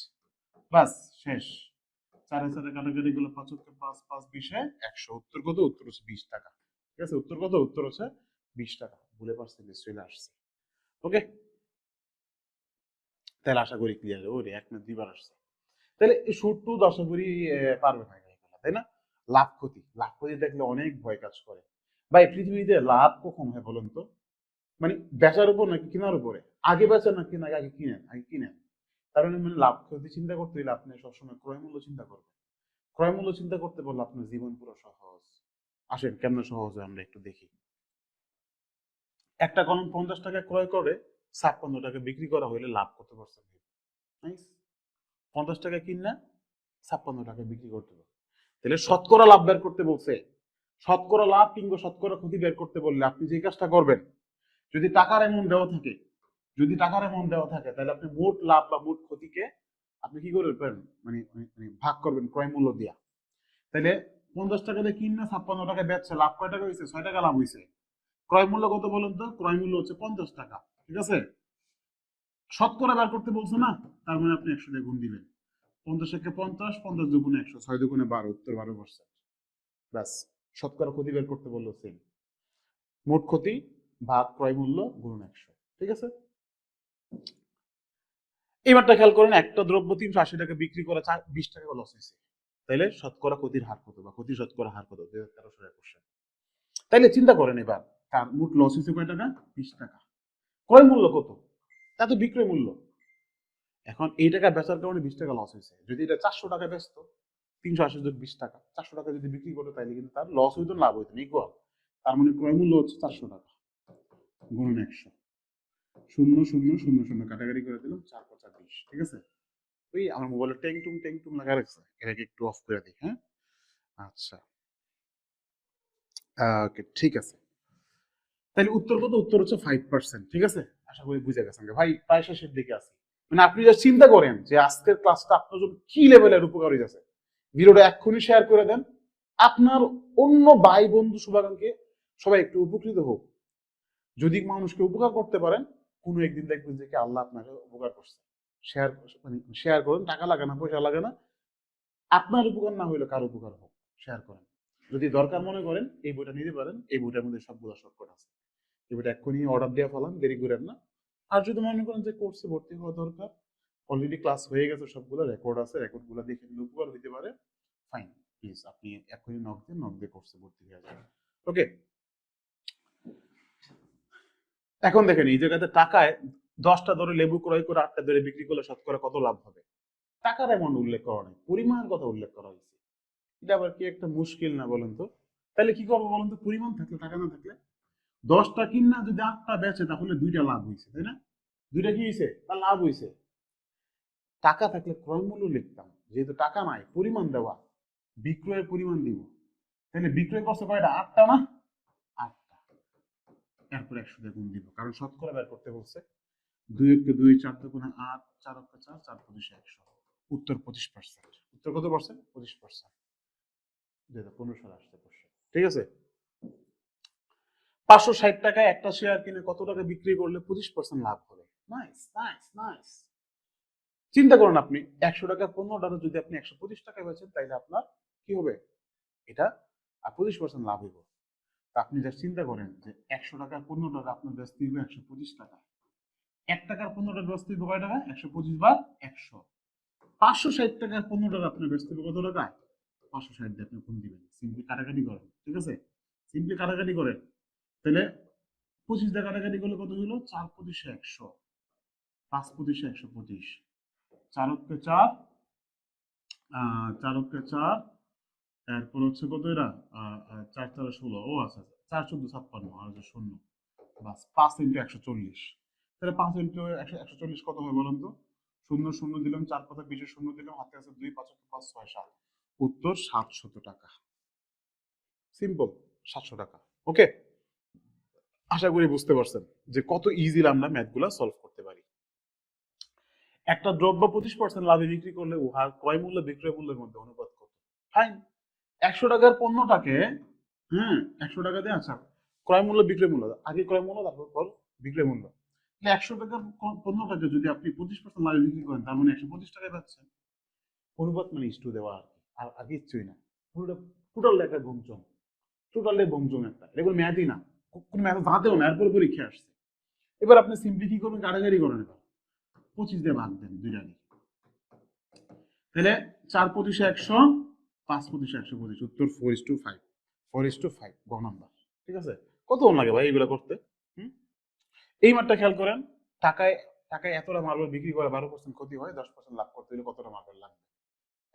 [SPEAKER 1] বাস শেষ। 4 এর সাথে কাটাকাটি গুলো 5 × 5 5 20 100, উত্তর কত? উত্তর হচ্ছে 20 টাকা, ঠিক আছে। উত্তর কত? উত্তর হচ্ছে 20 টাকা। ভুলে পার্সেন্টেজ চলে আসছে। ওকে, তাহলে আশা করি ক্লিয়ার। ওরে এক মিনিট দুইবার আসছে। তাহলে এই সুদটু আশা করি পারবে না এগুলো, তাই না? লাভ ক্ষতি, লাভ ক্ষতি দেখলে অনেক ভয় কাজ করে। ভাই পৃথিবীতে লাভ কখন হয় বলুন তো? মানে বেচার উপর নাকি কেনার উপরে? আগে বেচা নাকি নাকি আগে কিনেন? আগে কিনেন। কারণ মানে লাভ ক্ষতি চিন্তা করতে হলে আপনি সবসময় ক্রয় মূল্য চিন্তা করবেন। ক্রয় মূল্য চিন্তা করতে পারলে আপনার জীবন পুরো সহজ। আসেন কেমন সহজ হয় আমরা একটু দেখি। একটা কলম 50 টাকায় ক্রয় করে 56 টাকা বিক্রি করা হলে লাভ কত পার্সেন্ট? নাইস। 50 টাকা কিনা 56 টাকা বিক্রি করতে হবে। তাহলে শতকরা লাভ বের করতে বলছে। শতকরা লাভ কিংবা শতকরা ক্ষতি বের করতে বললে আপনি যে কাজটা করবেন, যদি টাকার অ্যামাউন্ট দেওয়া থাকে, যদি টাকার অ্যামাউন্ট দেওয়া থাকে, তাহলে আপনি মোট লাভ বা মোট ক্ষতিকে আপনি কি করবেন? মানে ভাগ করবেন ক্রয় মূল্য দিয়া। তাহলে 50 টাকা দিয়ে কিনা 56 টাকায় বেচছে, লাভ কয় টাকা হয়েছে? 6 টাকা লাভ হয়েছে। ক্রয় মূল্য কত বলুন তো? ক্রয় মূল্য হচ্ছে 50 টাকা, ঠিক আছে। শতকরা বের করতে বলছে না, তার মানে আপনি 100 দিয়ে গুণ দিবেন। 50 একে 50, 50 দুগুণে 100, 6 দুগুণে 12, উত্তর 12%। ব্যাস, শতকরা ক্ষতি বের করতে বললো সেম। মোট ক্ষতি ভাগ ক্রয় মূল্য গুণন 100, ঠিক আছে। এবারটা খেয়াল করেন, একটা দ্রব্য 380 টাকা বিক্রি করে 20 টাকা লস হয়েছে, তাইলে শতকরা ক্ষতির হার কত বা ক্ষতি শতকরা হার কত? 2013 সালের কোশ্চেন। তাইলে চিন্তা করেন এবার, তার মোট লস হয়েছে কয় টাকা? 20 টাকা। ক্রয় মূল্য কত? তা তো বিক্রয় মূল্য। এখন এই টাকা বেচার কারণে 20 টাকা লস হয়েছে। যদি এটা 400 টাকা বেচতো, 380 যোগ 20 টাকা, 400 টাকা যদি বিক্রি করতো, তাহলে কিন্তু তার লস হইতো লাভ হইতো না, ইকুয়াল। তার মানে ক্রয় মূল্য হচ্ছে 400 টাকা গুণন 100, 0 0 0 0 কাটাকাটি করে দিলাম, 4 × 5 = 20, ঠিক আছে। ওই আমার মোবাইলে টেং টুং লাগাই রাখছে, এটাকে একটু অফ করে দিই। হ্যাঁ, আচ্ছা, ওকে ঠিক আছে। তাহলে উত্তর কত? উত্তর হচ্ছে 5%, ঠিক আছে। আশা করি বুঝে গেছেন ভাই, প্রায় শেষের দিকে আছি। মানে আপনি যদি চিন্তা করেন যে আজকের ক্লাসটা আপনার জন্য কি লেভেলের উপকার হয়ে যাচ্ছে, ভিডিওটা এক্ষুনি শেয়ার করে দেন। আপনার অন্য ভাই বন্ধু শুভাকাঙ্ক্ষী সবাই একটু উপকৃত হোক। যদি মানুষকে উপকার করতে পারেন, কোনো একদিন দেখবেন যে কি আল্লাহ আপনাকে উপকার করছে। শেয়ার, মানে শেয়ার করুন, টাকা লাগে না, পয়সা লাগে না, আপনার উপকার না হইলে কার উপকার হোক, শেয়ার করেন। যদি দরকার মনে করেন এই বইটা নিতে পারেন, এই বইটার মধ্যে সবগুলো শর্টকাট আছে। এই বইটা এক্ষুনি অর্ডার দিয়ে ফেলান, দেরি করেন না। আর যদি মনে করেন যে কোর্সে ভর্তি হওয়া দরকার, অলরেডি ক্লাস হয়ে গেছে, সবগুলো রেকর্ড আছে, রেকর্ডগুলো দেখে নিলে উপকার হইতে পারে, ফাইন, প্লিজ আপনি এখনই নক দিয়ে কোর্সে ভর্তি হয়ে যাবেন। ওকে, এখন দেখেন এই জায়গাতে টাকায় 10টা ধরে লেবু ক্রয় করে 8টা ধরে বিক্রি করলে শতকরা কত লাভ হবে? টাকার অ্যামাউন্ট উল্লেখ করা নেই, পরিমাণ কথা উল্লেখ করা হয়েছে। এটা আবার কি একটা মুশকিল না বলেন তো? তাহলে কি করবো বলেন তো? পরিমাণ থাকলে, টাকা না থাকলে, 10টা কিনা যদি 8টা বেচে, তাহলে 2টা লাভ হয়েছে, তাই না? 2টা কি হয়েছে? তার লাভ হয়েছে। টাকা থাকলে ক্রয় মূল্য লিখতাম, যেহেতু টাকা নাই, পরিমাণ দেওয়া, বিক্রয়ের পরিমাণ দিব। তাহলে বিক্রয় করছে কয়টা? 8টা না? 8টা। এরপর 100 দিয়ে গুণ দিব, কারণ শতকরা বের করতে বলছে। 2 একে 2, 4 দুগুণে 8, 4 একে 4, 4 পঁচিশে 100, উত্তর 25%। উত্তর কত পার্সেন্ট? 25%। 2015 সালে আসছে কোশ্চেন, ঠিক আছে। 560 টাকায় একটা শেয়ার কিনে কত টাকা বিক্রি করলে 25% লাভ হবে? Nice nice nice. চিন্তা করুন, আপনি 100 টাকার পণ্যটা যদি আপনি 125 টাকায় বেচেন, তাইলে আপনার কি হবে? এটা 25% লাভ হইব। তা আপনি যা চিন্তা করেন যে 100 টাকার পণ্যটা আপনার বেচতে হইবে 125 টাকা, 1 টাকার পণ্যটা বেচতে হইবে কয় টাকা? 125 বার 100। 560 টাকার পণ্যটা আপনার বেচতে হইবে কত টাকা? 560 দিয়ে আপনি গুণ দিবেন, সিম্পলি কাটাকাটি করেন, ঠিক আছে? সিম্পলি কাটাকাটি করেন, তাহলে 25 দিয়ে কাটাকাটি করলে কত হইলো? 4 × 25 100, 5 × 25 125, 4 × 4, 4 × 4, এরপর হচ্ছে কত এটা? 4 × 4 = 16। ও আচ্ছা, 4 × 14 = 56, আর হচ্ছে শূন্য, বাস 5 × 140। তাহলে 5 × 140 কত হয় বলুন তো? শূন্য শূন্য দিলাম, 4 × 20 শূন্য দিলাম, হাতে আছে 2, 5 × 5 6 7, উত্তর 700 টাকা। সিম্পল, 700 টাকা। ওকে, আশা করি বুঝতে পারছেন যে কত ইজিলি আমরা ম্যাথগুলা সলভ করতে পারি। একটা দ্রব্য 25% লাভে বিক্রি করলে উহার ক্রয় মূল্য বিক্রয় মূল্যের মধ্যে অনুপাত কত? ফাইন, 100 টাকার পণ্যটাকে, হ্যাঁ 100 টাকা দিয়ে, আচ্ছা ক্রয় মূল্য বিক্রয় মূল্য, আগে ক্রয় মূল্য তারপর বিক্রয় মূল্য। 100 টাকার পণ্যটাকে যদি আপনি 25% লাভে বিক্রি করেন, তার মানে 125 টাকায় পাচ্ছেন। অনুপাত মানে ইস্টু দেওয়া আর আর কিছুই না। পুরোটা টোটাল একটা ঘুমচং, টোটাল ঘুমচং একটা, এগুলো ম্যাথই না, কোন ম্যাথ জানতেও না, এরপর পরীক্ষা আসছে। এবার আপনি সিম্পলি কি করবেন? কাটাকাটি করেন, এবার 25 দিয়ে ভাগ দেন দুইটাকে, তাহলে 4 × 25 100, 5 × 25 125, উত্তর 4:5, 4:5 গ নাম্বার। ঠিক আছে? কত লাগে ভাই এগুলো করতে? এই মাত্রা খেয়াল করেন, টাকায় টাকায় এতটা মার্বেল বিক্রি করে 12% ক্ষতি হয়, 10% লাভ করতে হলে কতটা মার্বেল লাগবে?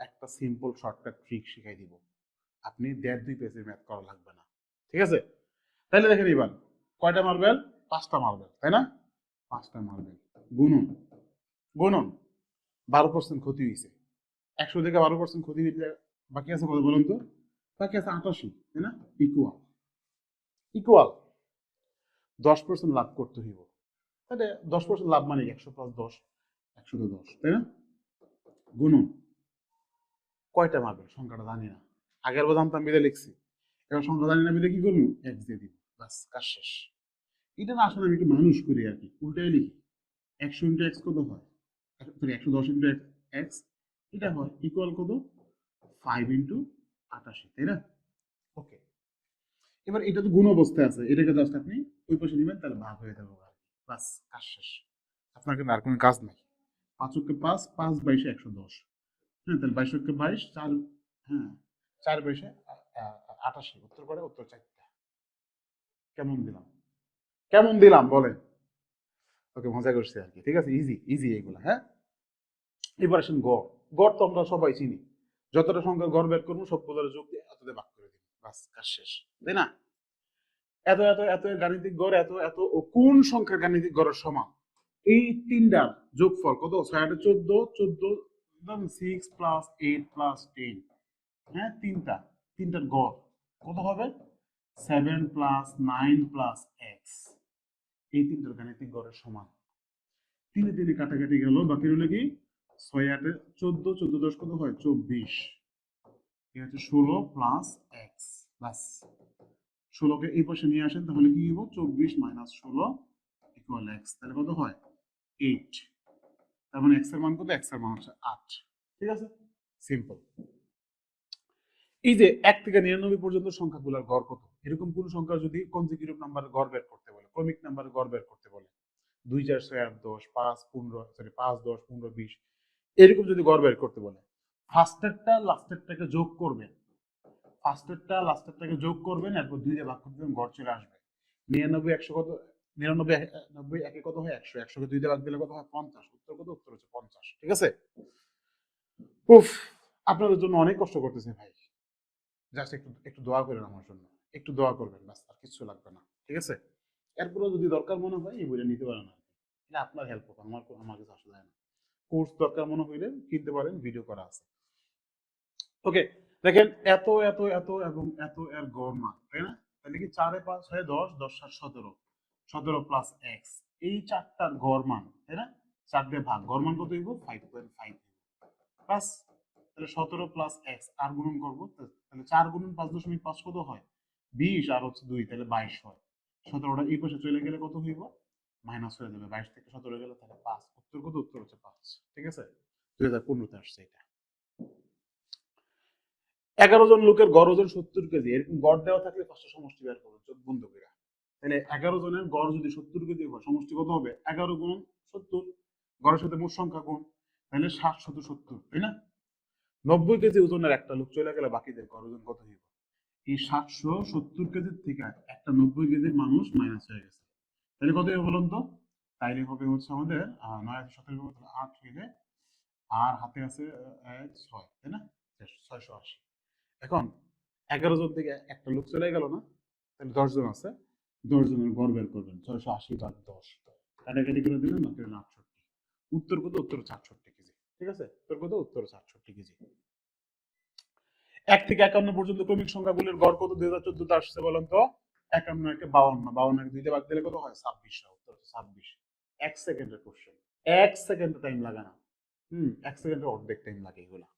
[SPEAKER 1] একটা সিম্পল শর্টকাট ট্রিক শিখাই দিব, আপনি 1.5-2 পেজের ম্যাথ করা লাগবে না। ঠিক আছে? তাহলে দেখেন এবার কয়টা মার্বেল? 5টা মার্বেল, তাই না? 5টা মার্বেল গুণন গুণন 12% ক্ষতি হয়েছে। 100 থেকে 12% ক্ষতি হইলে বাকি আছে কত বলুন তো? বাকি আছে 88, তাই না? ইকুয়াল ইকুয়াল 10% লাভ করতে হইব, তাহলে 10% লাভ মানে 100 + 10, 110, তাই না? গুণন কয়টা মার্বেল? সংখ্যাটা জানি না, আগের বার জানতাম বিদে লিখছি, এবার সংখ্যা জানি না বিদে কি করবো? এক্স দিয়ে দিব, বাস কাজ শেষ। এটা না আসলে আমি একটু মানুষ করি আর কি, উল্টাই লিখি। 100 × x কত হয়? সরি, 110 × x, এটা হয় ইকুয়াল কত? 5 × 88, তাই না? ওকে, এবার এটা তো গুণ অবস্থায় আছে, এটাকে জাস্ট আপনি ওই পাশে নেবেন, তাহলে ভাগ হয়ে যাবে, বাস কাজ শেষ। আপনার কিন্তু আর কোনো কাজ নাই। 5 × 5, 5 × 22 110, হ্যাঁ, তাহলে 22 × 22, 4, হ্যাঁ 4 × 22 88, উত্তর করে, উত্তর 4টা। কেমন দিলাম? কেমন দিলাম বলেন? ওকে, মজা করছি আর কি, ঠিক আছে? ইজি ইজি এগুলো, হ্যাঁ। এবার আসেন গড়। গড় তো আমরা সবাই চিনি, যতটা সংখ্যার গড় বের করবো সবগুলোর যোগ দিয়ে এততে ভাগ করে দিই, বাস কাজ শেষ, তাই না? এত এত এত গাণিতিক গড়, এত এত ও কোন সংখ্যার গাণিতিক গড়ের সমান? এই তিনটার যোগফল কত? 6 × 14, 14, 6 + 8 + 10, হ্যাঁ, তিনটার গড় কত হবে? 7 + 9 + x, এই তিনটার গাণিতিক গড়ের সমান। তিনে তিনে কাটাকাটি গেল, বাকি রইল কি? 6 × 8 14, 14 × 10 কত হয়? 24, এই হচ্ছে 16 + x, বাস 16কে এই পাশে নিয়ে আসেন, তাহলে কি হইব? 24 - 16 = x, তাহলে কত হয়? 8। তার মানে x এর মান কত? x এর মান হচ্ছে 8। ঠিক আছে? সিম্পল। এই যে 1 থেকে 99 পর্যন্ত সংখ্যাগুলোর গড় কত? এরকম কোন সংখ্যা যদি কনজিকিউটিভ নাম্বারের গড় বের করতে বলে, ক্রমিক নাম্বারের গড় বের করতে বলে, 2 4 6 8 10, 5 15, সরি 5 10 15 20, এরকম যদি গড় বের করতে বলে, ফার্স্টেরটা লাস্টেরটাকে যোগ করবেন, ফার্স্টেরটা লাস্টেরটাকে যোগ করবেন, এরপর 2 দিয়ে ভাগ করে দিবেন, গড় চলে আসবে। 99 100 কত? 99 90 একে কত হয়? 100, 100 কে 2 দিয়ে ভাগ দিলে কত হয়? 50, উত্তর কত? উত্তর হচ্ছে 50। ঠিক আছে? উফ, আপনাদের জন্য অনেক কষ্ট করতেছে ভাই, জাস্ট একটু একটু দোয়া করেন আমার জন্য, একটু দোয়া করবেন, বাস আর কিছু লাগবে না। ঠিক আছে? এরপরেও যদি দরকার মনে হয় এই বইটা নিতে পারেন, এটা আপনার হেল্প হবে, আমার কিছু আসলে না। কোর্স দরকার মনে হইলে কিনতে পারেন, ভিডিও করা আছে। ওকে, দেখেন এত এত এত এবং এত এর গড় মান, তাই না? তাহলে কি 4 এ 5 হয় 10, 10 7 17, 17 + x, এই চারটার গড় মান, তাই না? 4 দিয়ে ভাগ, গড় মান কত হইব? 5.5 প্লাস, তাহলে 17 + x আর গুণন করব, তাহলে 4 × 5.5 কত হয়? 20, আর হচ্ছে 2, তাহলে 22 হয়। 17টা এই পাশে চলে গেলে কত হইব? মাইনাস হয়ে যাবে। 22 থেকে 17 গেলে তাহলে 5। উত্তর কত? উত্তর হচ্ছে 5। ঠিক আছে? 2015 তে আসছে এটা। 11 জন লোকের গড় ওজন 70 কেজি, এরকম গড় দেওয়া থাকলে ফার্স্টে সমষ্টি বের করবেন চোখ বন্ধ করে। তাহলে 11 জনের গড় যদি 70 কেজি হয়, সমষ্টি কত হবে? 11 গুণ 70। গড়ের সাথে মোট সংখ্যা গুণ, তাহলে 7 শত 70, তাই না? 90 কেজি ওজনের একটা লোক চলে গেলে বাকিদের গড় ওজন কত হইব? এই 770 কেজির থেকে একটা 90 কেজির মানুষ মাইনাস হয়ে গেছে, তাহলে কত হবে বলুন তো? তাইলে হবে হচ্ছে আমাদের 9 17 8 হইলে, আর হাতে আছে 1 6, তাই না? 680। এখন 11 জন থেকে একটা লোক চলে গেল না, তাহলে 10 জন আছে, 10 জনের গড় বের করবেন। 680 ভাগ 10, কাটাকাটি করে দিলেন, বাকি হলো 68। উত্তর কত? উত্তর 68 কেজি। ঠিক আছে? উত্তর কত? উত্তর 68 কেজি। 1 থেকে 51 পর্যন্ত ক্রমিক সংখ্যাগুলির গড় কত 2014 তে আসছে বলেন তো? 51 কে 52, 52 কে 2 দিয়ে ভাগ দিলে কত হয়? 26। উত্তর 26। 1 সেকেন্ডের কোশ্চেন, 1 সেকেন্ড টাইম লাগে না। 1 সেকেন্ডের অর্ধেক টাইম লাগে এগুলা।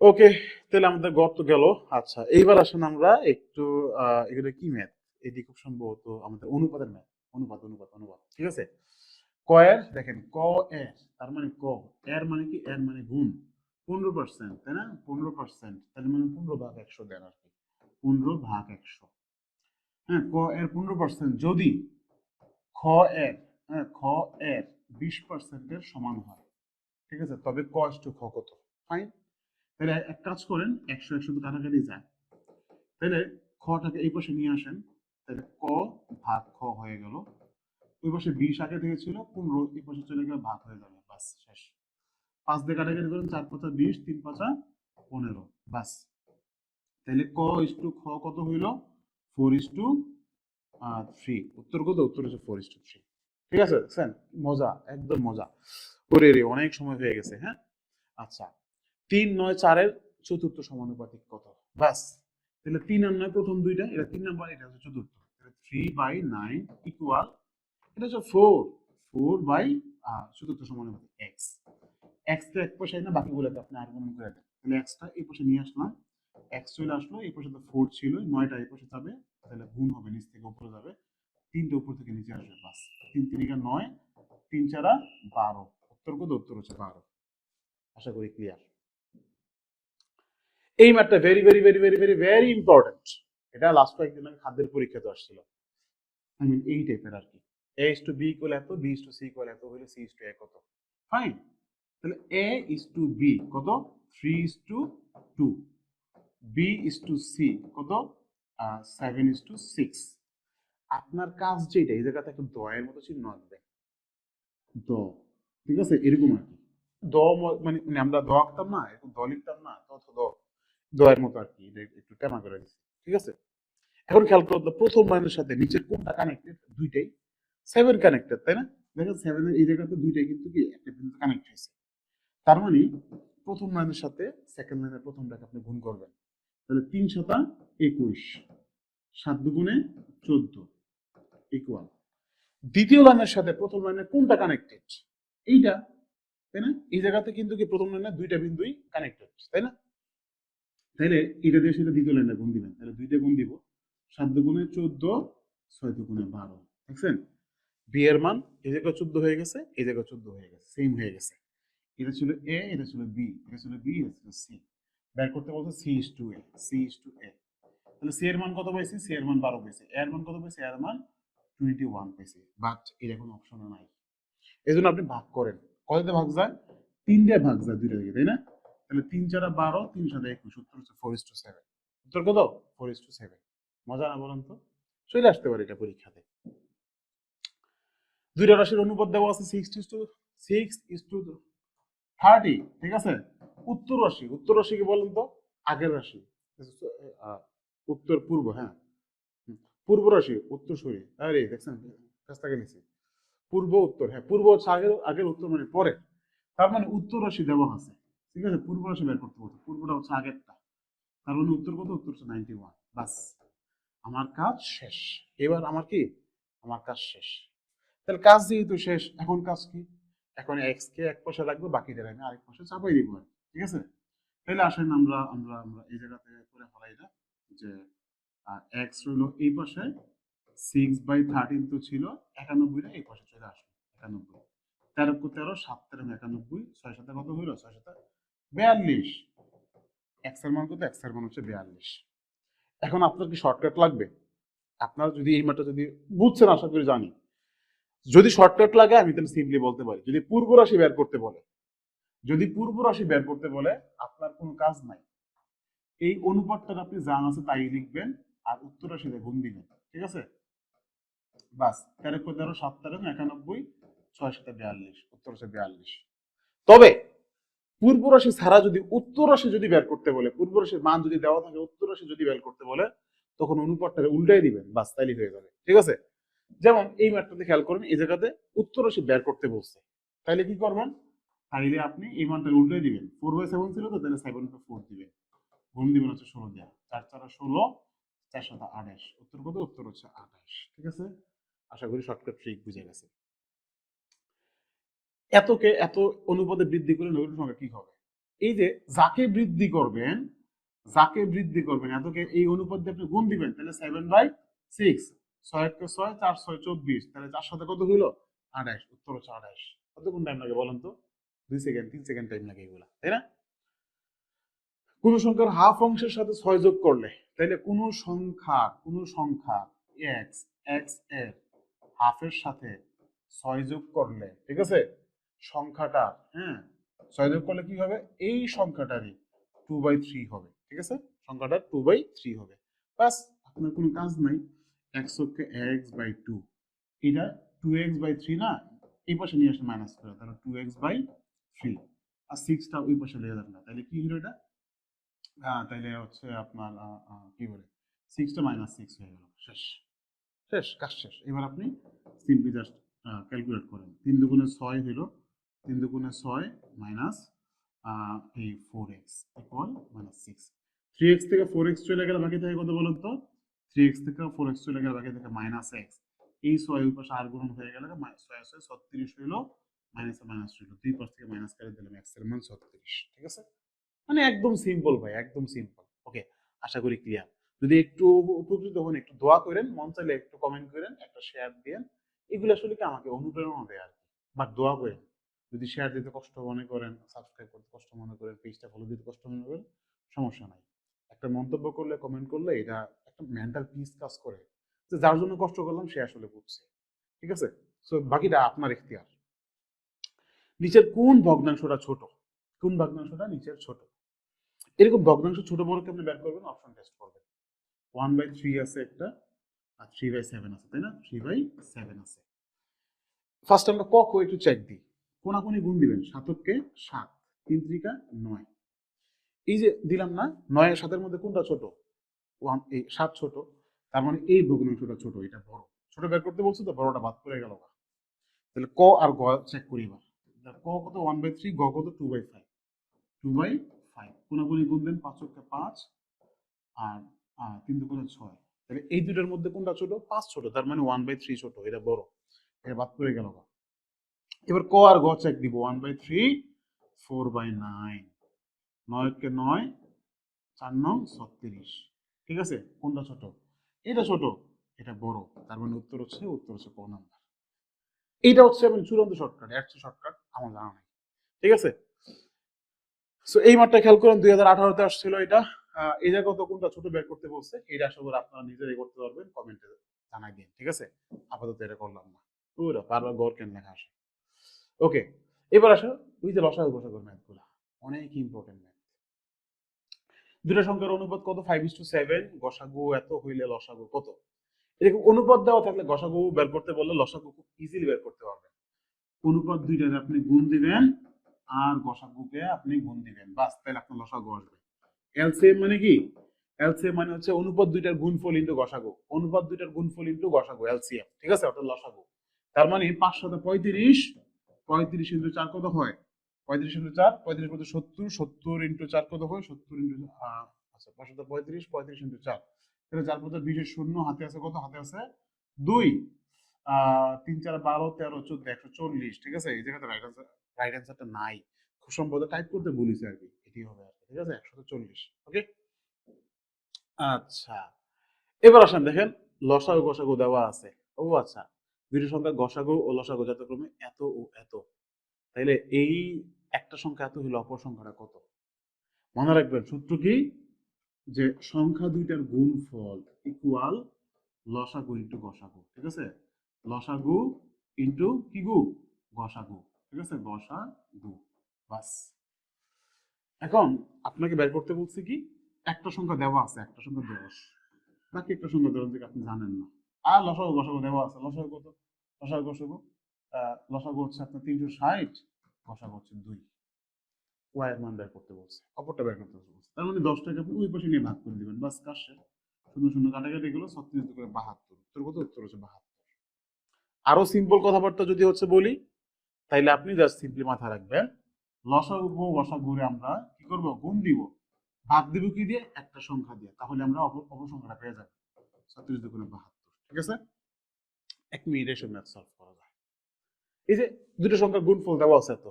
[SPEAKER 1] ওকে, তাহলে আমাদের গড় তো গেল। আচ্ছা, এইবার আসেন আমরা একটু এগুলো কি ম্যাথ? এটি খুব সম্ভবত আমাদের অনুপাতের ম্যাথ। অনুপাত অনুপাত অনুপাত, ঠিক আছে? ক এর দেখেন, ক এর তার মানে ক এর মানে কি? এর মানে গুণ 15%, তাই না? 15%, তাহলে মানে 15 ভাগ 100 দেন আর কি। 15 ভাগ 100। হ্যাঁ, ক এর 15% যদি খ এর, হ্যাঁ, খ এর 20% এর সমান হয়, ঠিক আছে, তবে ক ইস টু খ কত? ফাইন। তাহলে এক কাজ করেন, 100 100 তো কাটাকাটি যায়, তাহলে খটাকে এই পাশে নিয়ে আসেন, তাহলে ক ভাগ খ হয়ে গেল। ওই পাশে 20 আগে থেকে ছিল, 15 এই পাশে চলে গেলে ভাগ হয়ে যাবে, বাস শেষ। 5 দিয়ে কাটাকাটি করেন, 4 5 20, 3 5 15, বাস। তাহলে ক ইস টু খ কত হইল? 4 ইস টু 3। উত্তর কত? উত্তর হচ্ছে 4 ইস টু 3। ঠিক আছে? দেখছেন মজা, একদম মজা। ওরে রে, অনেক সময় হয়ে গেছে। হ্যাঁ, আচ্ছা, 3 9 4 এর চতুর্থ সমানুপাতিক কত? বাস। তাহলে 3 আর 9 প্রথম দুইটা, এটা 3 নাম্বার, এটা হচ্ছে চতুর্থ। তাহলে 3/9 ইকুয়াল, এটা হচ্ছে 4 চতুর্থ সমানুপাতিক x। x টা এক পাশে না, বাকিগুলোকে আপনি আনুমানিক করে দেন। তাহলে x টা এই পাশে নিয়ে আসলাম, x চলে আসলো, এই পাশে তো 4 ছিল, 9টা এই পাশে যাবে, তাহলে গুণ হবে, নিচ থেকে উপরে যাবে, 3টা উপর থেকে নিচে আসবে, বাস। 3 3 9, 3 4 12। উত্তর কত? উত্তর হচ্ছে 12। আশা করি ক্লিয়ার। এই ম্যাথটা very very very very very very important. এটা লাস্ট কয়েকদিন আগে খাদ্যের পরীক্ষাতে আসছিল। আই মিন এই টাইপের আর কি। a is to b equal এত, b is to c equal এত হইলে c is to a কত? ফাইন। তাহলে a is to b কত? 3 is to 2। b is to c কত? 7 is to 6। আপনার কাজ যেটা, এই জায়গাতে একটা দয়ের মতো চিহ্ন আঁকবেন। দ, ঠিক আছে, এরকম আর কি। দ মানে আমরা দ আঁকতাম না, এরকম দ লিখতাম না, দ দয়ের মতো আর কি, একটু টেমা করে দিচ্ছি। ঠিক আছে? এখন খেয়াল করো তো, প্রথম লাইনের সাথে নিচের কোনটা কানেক্টেড? দুইটাই 7 কানেক্টেড, তাই না? দেখেন 7 এর এই জায়গাতে দুইটাই কিন্তু কি একটা বিন্দু কানেক্ট হয়েছে। তার মানে প্রথম লাইনের সাথে সেকেন্ড লাইনের প্রথমটাকে আপনি গুণ করবেন, তাহলে 3 7 21, 7 দুগুণে 14 ইকুয়াল। দ্বিতীয় লাইনের সাথে প্রথম লাইনের কোনটা কানেক্টেড? এইটা, তাই না? এই জায়গাতে কিন্তু কি প্রথম লাইনের দুইটা বিন্দুই কানেক্টেড, তাই না? তাহলে এটা দিয়ে সেটা দ্বিতীয় লাইনে গুণ দিবেন, তাহলে দুইটা গুণ দিব, 7 দুগুণে 14, 6 দুগুণে 12। দেখছেন বি এর মান এই জায়গায় 14 হয়ে গেছে, এই জায়গায় 14 হয়ে গেছে, সেম হয়ে গেছে। এটা ছিল এ, এটা ছিল বি, এটা ছিল বি, এটা ছিল সি। বের করতে বলছে C is to A, C is to A. তাহলে সি এর মান কত পাইছি? সি এর মান 12 পাইছি। এর মান কত পাইছি? এর মান 21 পাইছি। বাট এর এখন অপশনে নাই। এজন্য আপনি ভাগ করেন। কততে ভাগ যায়? 3 দিয়ে ভাগ যায় দুইটা দিকে, তাই না? তাহলে 3 4 12, 3 7 21, উত্তর হচ্ছে 4 is to 7। উত্তর কত? 4 is to 7। মজা না বলেন তো? চলে আসতে পারে এটা পরীক্ষাতে। দুইটা রাশির অনুপাত দেওয়া আছে 6:30, ঠিক আছে? উত্তর রাশি, উত্তর রাশি কি বলেন তো? আগের রাশি, উত্তর পূর্ব, হ্যাঁ, পূর্ব রাশি উত্তরসূরি। আরে দেখছেন কাছটা গেছি, পূর্ব উত্তর, হ্যাঁ, পূর্ব হচ্ছে আগের, আগের উত্তর মানে পরে। তার মানে উত্তর রাশি দেওয়া আছে, ঠিক আছে? পূর্ব রাশি বের করতে বলতে, পূর্বটা হচ্ছে আগেরটা, তার মানে উত্তর কত? উত্তর হচ্ছে 91। বাস, আমার কাজ শেষ। এবার আমার কি? আমার কাজ শেষ। তাহলে কাজ যেহেতু শেষ, এখন কাজ কি? এখন এক্স কে এক পাশে রাখবো, বাকিদের আমি আরেক পাশে চাপাই দিব, ঠিক আছে? তাহলে আসেন আমরা আমরা আমরা এই জায়গাতে করে ফেলাই এটা, যে এক্স রইলো এই পাশে, 6/13 তো ছিল, 91টা এই পাশে চলে আসলো, 91, 13 7 91, 6 সাথে কত হইলো, 6 সাথে 42, এক্স এর মান কত, এক্স এর মান হচ্ছে 42। এখন আপনার কি শর্টকাট লাগবে? আপনার যদি এই ম্যাথটা যদি বুঝছেন, আশা করি জানি, যদি শর্টকাট লাগে আমি তাহলে সিম্পলি বলতে পারি, যদি পূর্ব রাশি বের করতে বলে, যদি পূর্ব রাশি বের করতে বলে, আপনার কোনো কাজ নাই, এই অনুপাতটা আপনি যা আছে তাই লিখবেন আর উত্তর রাশিতে গুণ দিবেন, ঠিক আছে? বাস, 13 7 91, 6 7 42, উত্তর হচ্ছে 42। তবে পূর্ব রাশি ছাড়া যদি উত্তর রাশি যদি বের করতে বলে, পূর্ব রাশির মান যদি দেওয়া থাকে, উত্তর রাশি যদি বের করতে বলে, তখন অনুপাতটা উল্টাই দিবেন, বাস তাইলে হয়ে যাবে, ঠিক আছে? যেমন এই ম্যাথটাতে খেয়াল করেন, এই জায়গাতে উত্তর রাশি বের করতে বলছে, তাইলে কি করবেন, তাইলে আপনি এই মানটা উল্টাই দিবেন, 4/7 ছিল তো, তাহলে 7/4 দিবেন, গুণ দিবেন হচ্ছে 16 দেওয়া, 4 4 16, 4 7 28, উত্তর কত, উত্তর হচ্ছে 28, ঠিক আছে? আশা করি শর্টকাট ট্রিক বুঝে গেছে। এতকে এত অনুপাতে বৃদ্ধি করলে নৈতিক সংখ্যা কি হবে? এই যে যাকে বৃদ্ধি করবেন, যাকে বৃদ্ধি করবেন এতকে এই অনুপাত দিয়ে আপনি গুণ দিবেন, তাহলে 7/6, 6 1 6, 4 6 24, তাহলে 4 সাথে কত হইলো, 28, উত্তর হচ্ছে 28। কতক্ষণ টাইম লাগে বলেন তো? 2 সেকেন্ড 3 সেকেন্ড টাইম লাগে এগুলা, তাই না? কোন সংখ্যার হাফ অংশের সাথে 6 যোগ করলে, তাহলে কোন সংখ্যা x x এর হাফের সাথে 6 যোগ করলে, ঠিক আছে, সংখ্যাটা, হ্যাঁ, 6 যোগ করলে কি হবে, এই সংখ্যাটারই 2/3 হবে, ঠিক আছে, সংখ্যাটা 2/3 হবে। বাস, আপনার কোনো কাজ নাই, x কে x/2, এটা 2x/3 না, এই পাশে নিয়ে আসে মাইনাস করে, তাহলে 2x/3, আর 6টা ওই পাশে নিয়ে যাবেন না, তাহলে কি হলো এটা, তাইলে হচ্ছে আপনার কি বলে, 6টা -6 হয়ে গেল, শেষ, শেষ, কাজ শেষ। এবার আপনি সিম্পলি জাস্ট ক্যালকুলেট করেন, 3 দুগুণে 6 হইল, 3 দুগুণে 6 মাইনাস এই 4x ইকুয়াল -6, 3x থেকে 4x চলে গেলে বাকি থাকে কত বলুন তো, 3x থেকে 4x চলে গেলে বাকি থাকে -x, এই 6 ওই পাশে আর গুণ হয়ে গেলে 6 6 36 হইল, মাইনাসে মাইনাস হইল, দুই পাশ থেকে মাইনাস করে দিলাম, x এর মান 36, ঠিক আছে? মানে একদম সিম্পল ভাই, একদম সিম্পল। ওকে, আশা করি ক্লিয়ার। যদি একটু উপকৃত হন, একটু দোয়া করেন, মন চাইলে একটু কমেন্ট করেন, একটা শেয়ার দেন, এগুলো আসলে কি আমাকে অনুপ্রেরণা দেয় আর কি, বাট দোয়া করেন। যদি শেয়ার দিতে কষ্ট মনে করেন, সাবস্ক্রাইব করতে কষ্ট মনে করেন, পেজটা ফলো দিতে কষ্ট মনে করেন, সমস্যা নাই, একটা মন্তব্য করলে, কমেন্ট করলে, এটা একটা মেন্টাল পিস কাজ করে, যে যার জন্য কষ্ট করলাম সে আসলে বুঝছে, ঠিক আছে? সো বাকিটা আপনার ইখতিয়ার। নিচের কোন ভগ্নাংশটা ছোট, কোন ভগ্নাংশটা নিচের ছোট, এরকম ভগ্নাংশ ছোট বড়কে আপনি বের করবেন, অপশন টেস্ট করবেন। 1/3 আছে একটা, আর 3/7 আছে, তাই না? 3/7 আছে। ফার্স্ট আমরা ক ক একটু চেক দিই, কোনাকুনি গুণ দিবেন, 7কে 7, 3 3 9, এই যে দিলাম না, 9 এর 7-এর মধ্যে কোনটা ছোট, 7 ছোট, তার মানে এই ভগ্নাংশটা ছোট, এটা বড়, ছোট বের করতে বলছো তো, বড়টা বাদ পড়ে গেল, তাহলে ক আর গ চেক করি এবার। ক কত 1/3, গ কত 2/5, 2/5, কোনাকুনি গুণ দেন, 5 কে 5, আর 3 দুগুণে 6, তাহলে এই দুটোর মধ্যে কোনটা ছোট, 5 ছোট, তার মানে 1/3 ছোট, এটা বড়, এটা বাদ পড়ে গেল। এবার ক আর গ চেক দিব, 1/3, 4/9, 9 কে 9, 4 9 36, ঠিক আছে, কোনটা ছোট, এটা ছোট, এটা বড়, তার মানে উত্তর হচ্ছে ক নাম্বার। এইটা হচ্ছে আমি চূড়ান্ত শর্টকাট, এর চেয়ে শর্টকাট আমার জানা নাই, ঠিক আছে? সো এই মাঠটা খেয়াল করেন, 2018-তে আসছিল এটা, এই জায়গা তো কোনটা ছোট বের করতে বলছে, এটা আশা করি আপনারা নিজেরাই করতে পারবেন, কমেন্টে জানাই দিন, ঠিক আছে? আপাতত এটা করলাম না, পুরো বারবার গড় কেন লেখা আসে। ওকে, এবার আসো ওই যে লসাগু গসাগুর ম্যাথগুলো, অনেক ইম্পর্টেন্ট ম্যাথ। দুটো সংখ্যার অনুপাত কত, 5:7, গসাগু এত হইলে লসাগু কত, এরকম অনুপাত দেওয়া থাকলে গসাগু বের করতে বললে লসাগু খুব ইজিলি বের করতে পারবেন। অনুপাত দুইটারে আপনি গুণ দিবেন আর গসাগুকে আপনি গুণ দিবেন, বাস, তাহলে আপনার লসাগু আসবে। এলসিএম মানে কি, এলসিএম মানে হচ্ছে অনুপাত দুইটার গুণফল ইনটু গসাগু, অনুপাত দুইটার গুণফল ইনটু গসাগু, এলসিএম, ঠিক আছে, অর্থাৎ লসাগু। তার মানে 5 7 35, 35 ইনটু 4 কত হয়, 35 ইনটু 4, 35 কত 70, 70 ইনটু 4 কত হয়, 70 ইনটু আচ্ছা 5 7 35, 35 ইনটু 4, তাহলে 4 পদ 20 এর শূন্য, হাতে আছে কত, হাতে আছে 2, 3 4 12 13 14 140, ঠিক আছে, এই জায়গাতে রাইট অ্যান্সারটা নাই, খুব সম্ভবত টাইপ করতে ভুলিছে আর কি, এটি হবে আর কি, ঠিক আছে, 140। ওকে, আচ্ছা, এবার আসেন দেখেন, লসাগু গসাগু দেওয়া আছে। ও আচ্ছা, দুইটা সংখ্যা গসাগু ও লসাগু যথাক্রমে এত ও এত, তাইলে এই একটা সংখ্যা এত হইলে অপর সংখ্যাটা কত? মনে রাখবেন সূত্র কি, যে সংখ্যা দুইটার গুণফল ইকুয়াল লসাগু ইন্টু গসাগু, ঠিক আছে? লসাগু ইন্টু কি গু, গসাগু, ঠিক আছে? গসাগু, বাস। এখন আপনাকে বের করতে বলছি কি, একটা সংখ্যা দেওয়া আছে, একটা সংখ্যা 10, বাকি একটা সংখ্যা ধরুন যে আপনি জানেন না, আর লসাগু গসাগু দেওয়া আছে। লসাগু কত? লসাগু গসাগু লসাগু হচ্ছে আপনার 360, গসাগু হচ্ছে 2। ওয়াই এর মান বের করতে বলছে, অপরটা বের করতে বলছে। তার মানে 10টাকে আপনি ওই পাশে নিয়ে ভাগ করে দিবেন, বাস কাজ শেষ। শূন্য শূন্য কাটাকাটি গেলো, 36 করে 72। উত্তর কত? উত্তর হচ্ছে 72। আরো সিম্পল কথাবার্তা যদি হচ্ছে বলি, তাইলে আপনি জাস্ট সিম্পলি মাথায় রাখবেন, লসাগু গসাগুরে আমরা কি করব? গুণ দিব। ভাগ দিব কি দিয়ে? একটা সংখ্যা দিয়ে। তাহলে আমরা অপর সংখ্যাটা পেয়ে যাব। 36 দুগুণে 72, ঠিক আছে? 1 মিনিট এসব ম্যাথ সলভ করা যায়। এই যে দুটো সংখ্যার গুণফল দেওয়া আছে এত,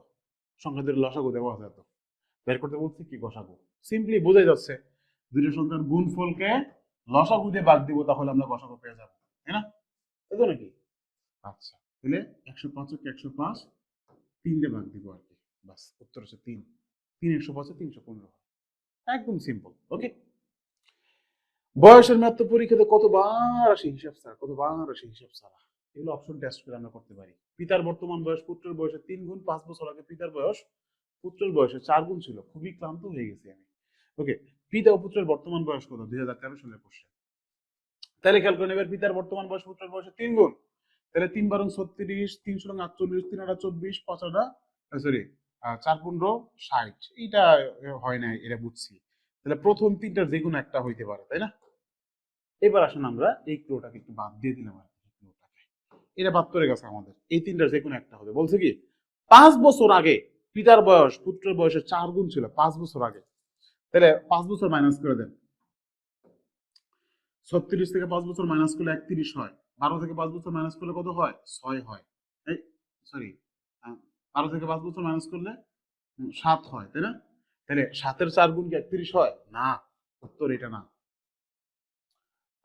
[SPEAKER 1] সংখ্যা দুটো লসাগু দেওয়া আছে এত, বের করতে বলছি কি? গসাগু। সিম্পলি বোঝাই যাচ্ছে, দুটো সংখ্যার গুণফলকে লসাগু দিয়ে ভাগ দিব, তাহলে আমরা গসাগু পেয়ে যাব, তাই না? তাই তো নাকি? আচ্ছা, তাহলে 105 কে 105 3 দিয়ে ভাগ দিব আর কি, বাস উত্তর হচ্ছে 3। 3 105 315, একদম সিম্পল। ওকে, বয়সের ম্যাথ তো পরীক্ষাতে কতবার আসে হিসাব স্যার, কতবার আসে হিসাব ছাড়া। এগুলো অপশন টেস্ট করে আমরা করতে পারি। পিতার বর্তমান বয়স পুত্রের বয়সের 3 গুণ, 5 বছর আগে পিতার বয়স পুত্রের বয়সে 4 গুণ ছিল। খুবই ক্লান্ত হয়ে গেছি আমি। ওকে, পিতা ও পুত্রের বর্তমান বয়স কত? 2013 সালের কোশ্চেন। তাহলে খেয়াল করে নেবেন, পিতার বর্তমান বয়স পুত্রের বয়সে 3 গুণ। তাহলে 3 বারং 36, 3 ষোলং 48, 3 আটা 24, 5 আটা সরি 4 15 60। এইটা হয় না, এটা বুঝছি। তাহলে প্রথম তিনটার যে কোনো একটা হইতে পারে, তাই না? এবার আসেন আমরা এই ক্লোটাকে একটু বাদ দিয়ে দিলাম আর কি, ক্লোটাকে এটা বাদ করে গেছে আমাদের। এই তিনটার যে কোনো একটা হবে। বলছে কি 5 বছর আগে পিতার বয়স পুত্রের বয়সের 4 গুণ ছিল, 5 বছর আগে। তাহলে 5 বছর মাইনাস করে দেন। 36 থেকে 5 বছর মাইনাস করলে 31 হয়। 12 থেকে 5 বছর মাইনাস করলে কত হয়? 6 হয়। এই সরি, 12 থেকে 5 বছর মাইনাস করলে 7 হয়, তাই না? তাহলে 7-এর 4 গুণ কি 31 হয়? না, উত্তর এটা না।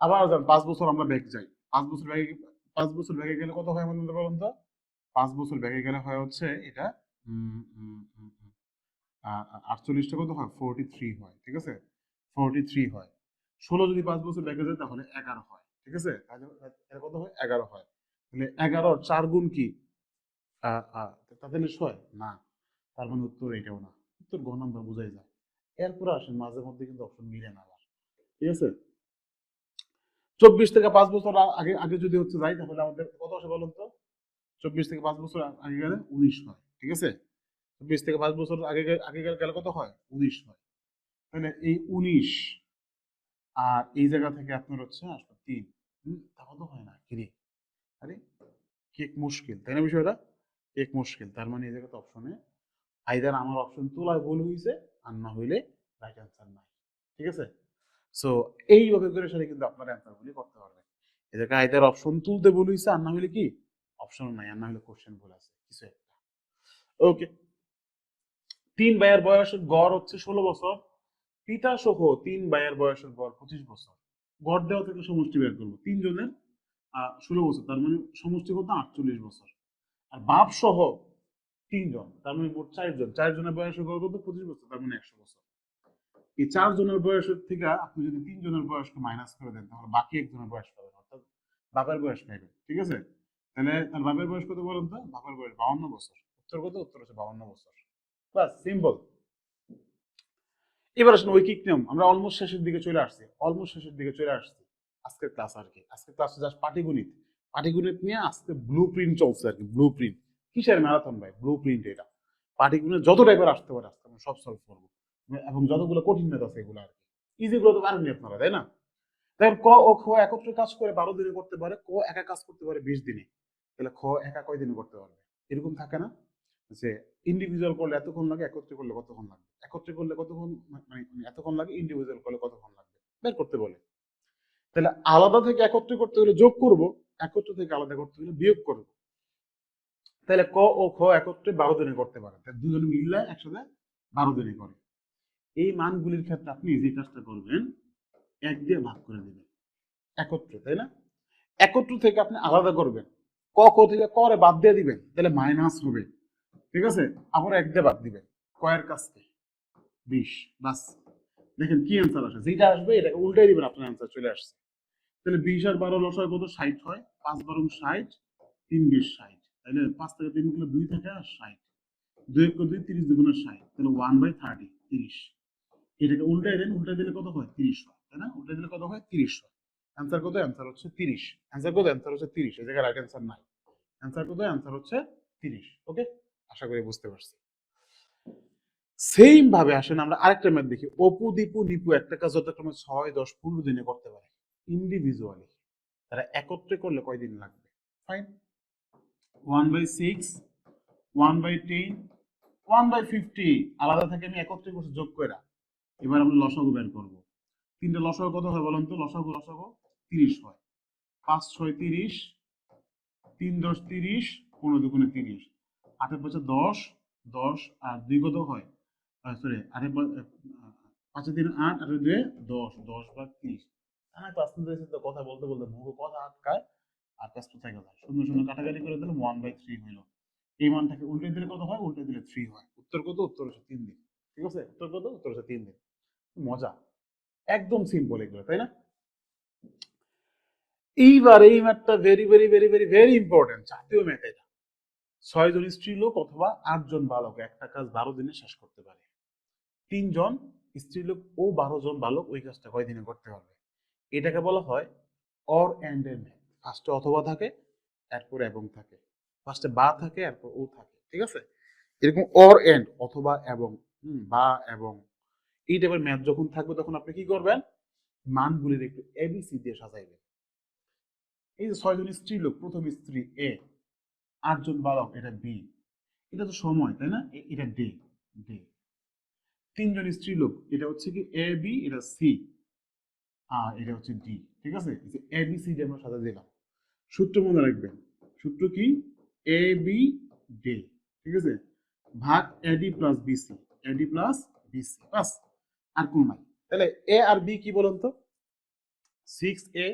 [SPEAKER 1] আবার যান 5 বছর আমরা ব্যাক যাই। 5 বছর ব্যাকে, 5 বছর ব্যাকে গেলে কত হয় আমাদের বলুন তো? 5 বছর ব্যাকে গেলে হয় হচ্ছে এটা 48টা কত হয়? 43 হয়, ঠিক আছে? 43 হয়। 16 যদি 5 বছর ব্যাকে যায় তাহলে 11 হয়, ঠিক আছে? তাহলে এটা কত হয়? 11 হয়। তাহলে 11-র 4 গুণ কি আহ, আহ, 43 হয়? না, তার মানে উত্তর এটাও না। উত্তর ঘ নাম্বার বোঝাই যায়। এরপরে আসেন মাঝে মধ্যে কিন্তু অপশন মিলে না আবার, ঠিক আছে? 24 থেকে 5 বছর আগে আগে যদি হচ্ছে যাই, তাহলে আমাদের কত আসে বলুন তো? 24 থেকে 5 বছর আগে গেলে 19 হয়, ঠিক আছে? 24 থেকে 5 বছর আগে আগে গেলে কত হয়? 19 হয়। তাহলে এই 19 আর এই জায়গা থেকে আপনার হচ্ছে আসলে 3, তা কত হয় না কিরে? আরে কেক মুশকিল, তাই না বিষয়টা? কেক মুশকিল। তার মানে এই জায়গাতে অপশনে আইদার আমার অপশন তোলায় ভুল হয়েছে, আর না হইলে রাইট অ্যান্সার নাই, ঠিক আছে? সো এইভাবে করে সেটা কিন্তু আপনার অ্যান্সার গুলি করতে পারবেন। এই জায়গায় আইদার অপশন তুলতে ভুল হয়েছে, আর না হলে কি অপশন নাই, আর না হলে কোশ্চেন ভুল আছে কিছু একটা। ওকে, 3 ভাইয়ের বয়সের গড় হচ্ছে 16 বছর। পিতা সহ 3 ভাইয়ের বয়সের গড় 25 বছর। গড় দেওয়া থেকে সমষ্টি বের করবো। 3 জনের 16 বছর, তার মানে সমষ্টি কত? 48 বছর। আর বাপ সহ 3 জন, তার মানে মোট 4 জন। 4 জনের বয়সের গড় কত? 25 বছর, তার মানে 100 বছর। এই 4 জনের বয়সের থেকে আপনি যদি 3 জনের বয়সকে মাইনাস করে দেন, তাহলে বাকি একজনের বয়স পাবেন, অর্থাৎ বাপের বয়স পাইবেন, ঠিক আছে? তাহলে তার বাপের বয়স কত বলুন তো? বাপের বয়স 52 বছর। উত্তর কত? উত্তর হচ্ছে 52 বছর। বাস, সিম্পল। এবার আসলে ঐকিক নিয়ম, আমরা অলমোস্ট শেষের দিকে চলে আসছি, অলমোস্ট শেষের দিকে চলে আসছি আজকের ক্লাস আর কি। আজকের ক্লাস জাস্ট পাটিগণিত, পাটিগণিত নিয়ে আজকে ব্লু প্রিন্ট চলছে আর কি। ব্লু প্রিন্ট কিসের ম্যারাথন ভাই? Blue print. এটা পাটিগণিত যত টাইপের আসতে পারে আজকে আমরা সব সলভ করবো, এবং যতগুলো কঠিন ম্যাথ আছে এগুলো আর কি। ইজিগুলো তো পারেননি আপনারা, তাই না? দেখেন ক ও খ একত্রে কাজ করে 12 দিনে করতে পারে, ক একা কাজ করতে পারে 20 দিনে। তাহলে খ একা কয় দিনে করতে পারবে? এরকম থাকে না যে ইন্ডিভিজুয়াল করলে এতক্ষণ লাগে, একত্রে করলে কতক্ষণ লাগবে, একত্রে করলে কতক্ষণ মানে এতক্ষণ লাগে, ইন্ডিভিজুয়াল করলে কতক্ষণ লাগবে বের করতে বলে। তাহলে আলাদা থেকে একত্রে করতে হলে যোগ করব, একত্র থেকে আলাদা করতে হলে বিয়োগ করব। তাহলে ক ও খ একত্রে 12 দিনে করতে পারে, তাহলে দুজনে মিললে একসাথে 12 দিনে করে। এই মানগুলির ক্ষেত্রে আপনি যে কাজটা করবেন, 1 দিয়ে ভাগ করে দিবেন একত্রে, তাই না? একত্র থেকে আপনি আলাদা করবেন, ক ক থেকে করে বাদ দিয়ে দিবেন, তাহলে মাইনাস হবে, ঠিক আছে? আবার এক দিয়ে বাদ দিবেন, কয়ের কাছে 20, বাস। দেখেন কি অ্যান্সার আসে, যেটা আসবে এটাকে উল্টাই দিবেন, আপনার অ্যান্সার চলে আসছে। তাহলে 20 আর 12 লসাগু কত? 60 হয়, 5 12 60, 3 20 60, তাহলে 5 থেকে 3 গেলে 2 থাকে আর 60, 2 1 2 30 দুগুণে 60, তাহলে 1/30 30। এটাকে উল্টাই দেন, উল্টাই দিলে কত হয়? 30 হয়, তাই না? উল্টাই দিলে কত হয়? 30 হয়। অ্যান্সার কত? অ্যান্সার হচ্ছে 30। অ্যান্সার কত? অ্যান্সার হচ্ছে 30। এই জায়গায় রাইট অ্যান্সার নাই। অ্যান্সার কত? অ্যান্সার হচ্ছে 30। ওকে, আশা করি বুঝতে পারছি। সেম ভাবে আসেন আমরা আরেকটা ম্যাথ দেখি। অপু দীপু নিপু একটা কাজ যথাক্রমে 6 10 15 দিনে করতে পারে ইন্ডিভিজুয়ালি, তারা একত্রে করলে কয় দিন লাগবে? ফাইন, 1/6, 1/10, 1/50 আলাদা থেকে আমি একত্রে করছি যোগ করে। এবার আমরা লসাগু বের করবো। তিনটা লসাগু কত হয় বলেন তো? লসাগু 30 হয়। 5 6 30, 3 10 30, 15 দুগুণে 30, 8 5 10, 10 আর 2 কত হয়? সরি, 8 5 3 8, 8 2 10, 10 ভাগ 30। হ্যাঁ, ক্লাস নিতে তো কথা বলতে বলতে মুখ কথা আটকায় আর কাজ তো থেকে যায়। শূন্য শূন্য কাটাকাটি করে দিলে 1/3 হইল। এই মানটাকে উল্টে দিলে কত হয়? উল্টে দিলে 3 হয়। উত্তর কত? উত্তর হচ্ছে 3 দিন। ঠিক আছে? উত্তর কত? উত্তর হচ্ছে 3 দিন। মজা, একদম সিম্পল এগুলো, তাই না? এইবার এই ম্যাথটা very very very very very important, জাতীয় ম্যাথ এটা। 6 জন স্ত্রীলোক অথবা 8 জন বালক একটা কাজ 12 দিনে শেষ করতে পারে। 3 জন স্ত্রীলোক ও 12 জন বালক ওই কাজটা কয় দিনে করতে পারবে? এটাকে বলা হয় অর এন্ড এর ম্যাথ। ফার্স্টে অথবা থাকে, এরপর এবং থাকে, ফার্স্টে বা থাকে, এরপর ও থাকে, ঠিক আছে? এরকম অর এন্ড, অথবা এবং, বা এবং, এই টাইপের ম্যাথ যখন থাকবে তখন আপনি কি করবেন? মানগুলির একটু এবিসি দিয়ে সাজাইবেন। এই যে 6 জন স্ত্রীলোক, প্রথম স্ত্রী এ, 8 জন বালক এটা বি, এটা তো সময়, তাই না? এটা ডে, ডে। 3 জন স্ত্রীলোক এটা হচ্ছে কি এ বি, এটা সি, আর এটা হচ্ছে ডি, ঠিক আছে? এই যে এ বি সি ডি আমরা সাজা দিলাম। সূত্র মনে রাখবেন, সূত্র কি? এ বি ডে, ঠিক আছে, ভাগ AD plus BC, AD plus BC, বাস। আর কোন নাই। তাহলে এ আর বি কি বলুন তো? 6a,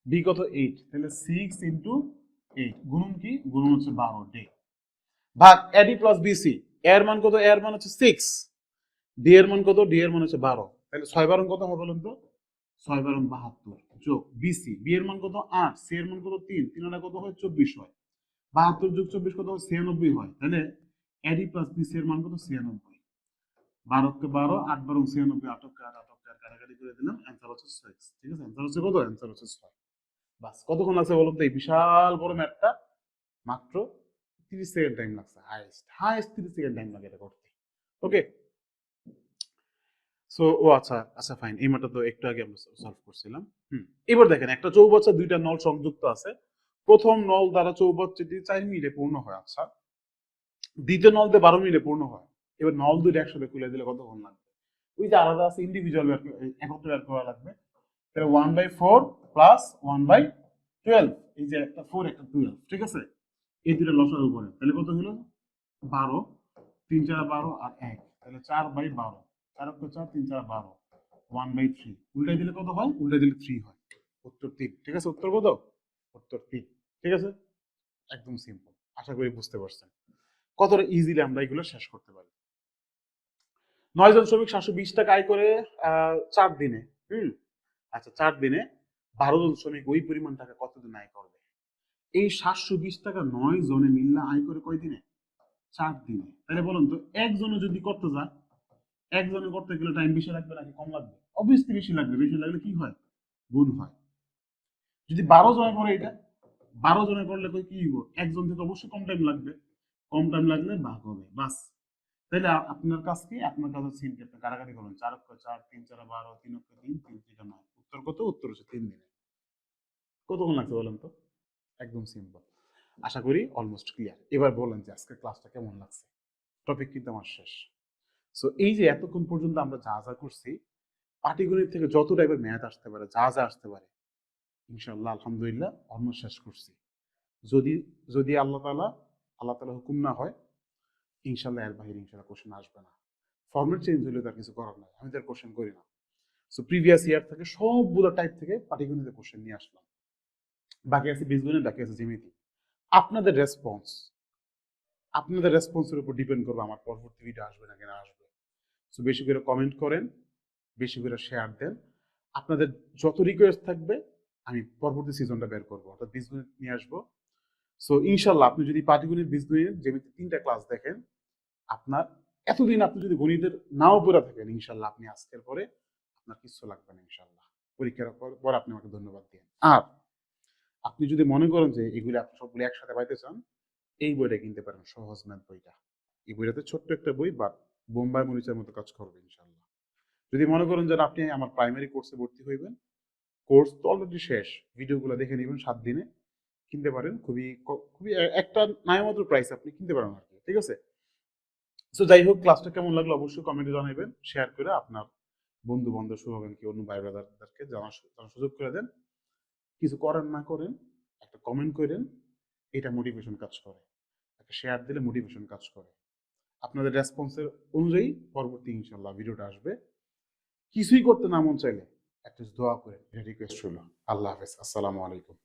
[SPEAKER 1] বি কত? 8, তাহলে 6 ইন্টু 8 গুণন কি? গুণন হচ্ছে 12 ডে, ভাগ এডি প্লাস বিসি। এর মান কত? এর মান হচ্ছে 6, ডি এর মান কত? ডি এর মান হচ্ছে 12, তাহলে 6 বারং কত হবে বলুন তো? 6 বারং 72, যোগ বিসি, বি এর মান কত? 8, সি এর মান কত? 3, 3 আর কত হয়? 24 হয়। 72 যোগ 24 কত হয়? 96 হয়। তাহলে এডি প্লাস বিসি এর মান কত? 96। 12 কে 12, 8 বারং 96, 8 কে 8, 8 কে 8 কাটাকাটি করে দিলাম, অ্যান্সার হচ্ছে 6, ঠিক আছে? অ্যান্সার হচ্ছে কত? অ্যান্সার হচ্ছে 6। বাস, কতক্ষণ লাগছে বলুন তো এই বিশাল বড় ম্যাথটা? মাত্র 30 সেকেন্ড টাইম লাগছে, হাইয়েস্ট হাইয়েস্ট 30 সেকেন্ড টাইম লাগে এটা করতে। ওকে, সো ও আচ্ছা আচ্ছা ফাইন, এই ম্যাথটা তো একটু আগে আমরা সলভ করছিলাম। এবার দেখেন, একটা চৌবাচ্চা দুইটা নল সংযুক্ত আছে। প্রথম নল দ্বারা চৌবাচ্চাটি 4 মিনিটে পূর্ণ হয়, আচ্ছা। দ্বিতীয় নল দিয়ে 12 মিনিটে পূর্ণ হয়। এবার নল দুইটা একসাথে খুলে দিলে কতক্ষণ লাগবে? ওই যে আলাদা আছে, ইন্ডিভিজুয়াল একত্রে বের করা লাগবে। তাহলে 1/4 প্লাস 1/12, এই যে একটা 4 একটা 12, ঠিক আছে? এই দুটো লসাগু করে তাহলে কত হলো? 12, 3 4 12 আর 1, তাহলে 4/12, 4 4 3 4 12, 1/3। উল্টাই দিলে কত হয়? উল্টাই দিলে 3 হয়। উত্তর 3, ঠিক আছে? উত্তর কত? উত্তর 3, ঠিক আছে? একদম সিম্পল, আশা করি বুঝতে পারছেন কতটা ইজিলি আমরা এগুলো শেষ করতে পারি। 9 জন শ্রমিক 720 টাকা আয় করে 4 দিনে। আচ্ছা, 4 দিনে 12 জন শ্রমিক ওই পরিমাণ টাকা কতদিন আয় করবে? এই 720 টাকা 9 জনে মিললে আয় করে কয় দিনে? 4 দিনে। তাহলে বলুন তো, একজনে যদি করতে যায়, একজনে করতে গেলে টাইম বেশি লাগবে নাকি কম লাগবে? অবভিয়াসলি বেশি লাগবে। বেশি লাগলে কি হয়? গুণ হয়। যদি 12 জনে করে এটা, 12 জনে করলে কি হইব? একজন থেকে অবশ্যই কম টাইম লাগবে। কম টাইম লাগলে ভাগ হবে, বাস। তাহলে আপনার কাজ কি? আপনার কাজ হচ্ছে সিম্পল, আপনি কাটাকাটি করুন। 4 অক্ষ 4, 3 4 12, 3 অক্ষ 3, 3 3 9। উত্তর কত? উত্তর হচ্ছে 3 দিনে। কতক্ষণ লাগছে বলেন তো? একদম সিম্পল। আশা করি অলমোস্ট ক্লিয়ার। এবার বলেন যে আজকের ক্লাসটা কেমন লাগছে? টপিক কিন্তু আমার শেষ। সো এই যে এতক্ষণ পর্যন্ত আমরা যা যা করছি, পাটিগণিত থেকে যত টাইপের ম্যাথ আসতে পারে, যা যা আসতে পারে, ইনশাল্লাহ আলহামদুলিল্লাহ অলমোস্ট শেষ করছি। যদি যদি আল্লাহ তাআলা হুকুম না হয়, ইনশাল্লাহ এর বাইরে ইনশাল্লাহ কোশ্চেন আসবে না। ফরম্যাট চেঞ্জ হলে তার কিছু করার নাই, আমি তার কোশ্চেন করি না। সো প্রিভিয়াস ইয়ার থেকে সবগুলো টাইপ থেকে পাটিগণিতের কোশ্চেন নিয়ে আসলাম। বাকি আছে বীজগণিত, বাকি আছে জ্যামিতি। আপনাদের রেসপন্সের উপর ডিপেন্ড করবে আমার পরবর্তী ভিডিও আসবে না কিনা আসবে। সো বেশি করে কমেন্ট করেন, বেশি করে শেয়ার দেন। আপনাদের যত রিকোয়েস্ট থাকবে আমি পরবর্তী সিজনটা বের করবো, অর্থাৎ বীজগণিত নিয়ে আসবো। সো ইনশাল্লাহ আপনি যদি পাটিগণিত, বীজগণিত, জ্যামিতি 3টা ক্লাস দেখেন, আপনার এতদিন আপনি যদি গণিতের নাও পড়ে থাকেন, ইনশাল্লাহ আপনি আজকের পরে আপনার কিছু লাগবে না ইনশাল্লাহ। পরীক্ষার পর আপনি আমাকে ধন্যবাদ দিন। আর আপনি যদি মনে করেন যে এগুলি আপনি সবগুলো একসাথে পাইতে চান, এই বইটা কিনতে পারেন, সহজ ম্যাথ বইটা। এই বইটাতে ছোট্ট একটা বই, বাট বোম্বাই মরিচের মতো কাজ করবে ইনশাল্লাহ। যদি মনে করেন যে আপনি আমার প্রাইমারি কোর্সে ভর্তি হইবেন, কোর্স তো অলরেডি শেষ, ভিডিওগুলো দেখে নেবেন 7 দিনে, কিনতে পারেন। খুবই একটা নামমাত্র প্রাইস আপনি কিনতে পারেন আর কি, ঠিক আছে? সো যাই হোক, ক্লাসটা কেমন লাগলো অবশ্যই কমেন্টে জানাবেন, শেয়ার করে আপনার বন্ধু বান্ধব, শুভাকাঙ্ক্ষী অন্য ভাই ব্রাদারদেরকে জানার সুযোগ করে দেন। কিছু করেন না করেন, একটা কমেন্ট করেন, এটা মোটিভেশন কাজ করে। একটা শেয়ার দিলে মোটিভেশন কাজ করে। আপনাদের রেসপন্সের অনুযায়ী পরবর্তী ইনশাল্লাহ ভিডিওটা আসবে। কিছুই করতে না মন চাইলে অ্যাটলিস্ট দোয়া করে, এটা রিকোয়েস্ট হলো। আল্লাহ হাফেজ, আসসালামু আলাইকুম।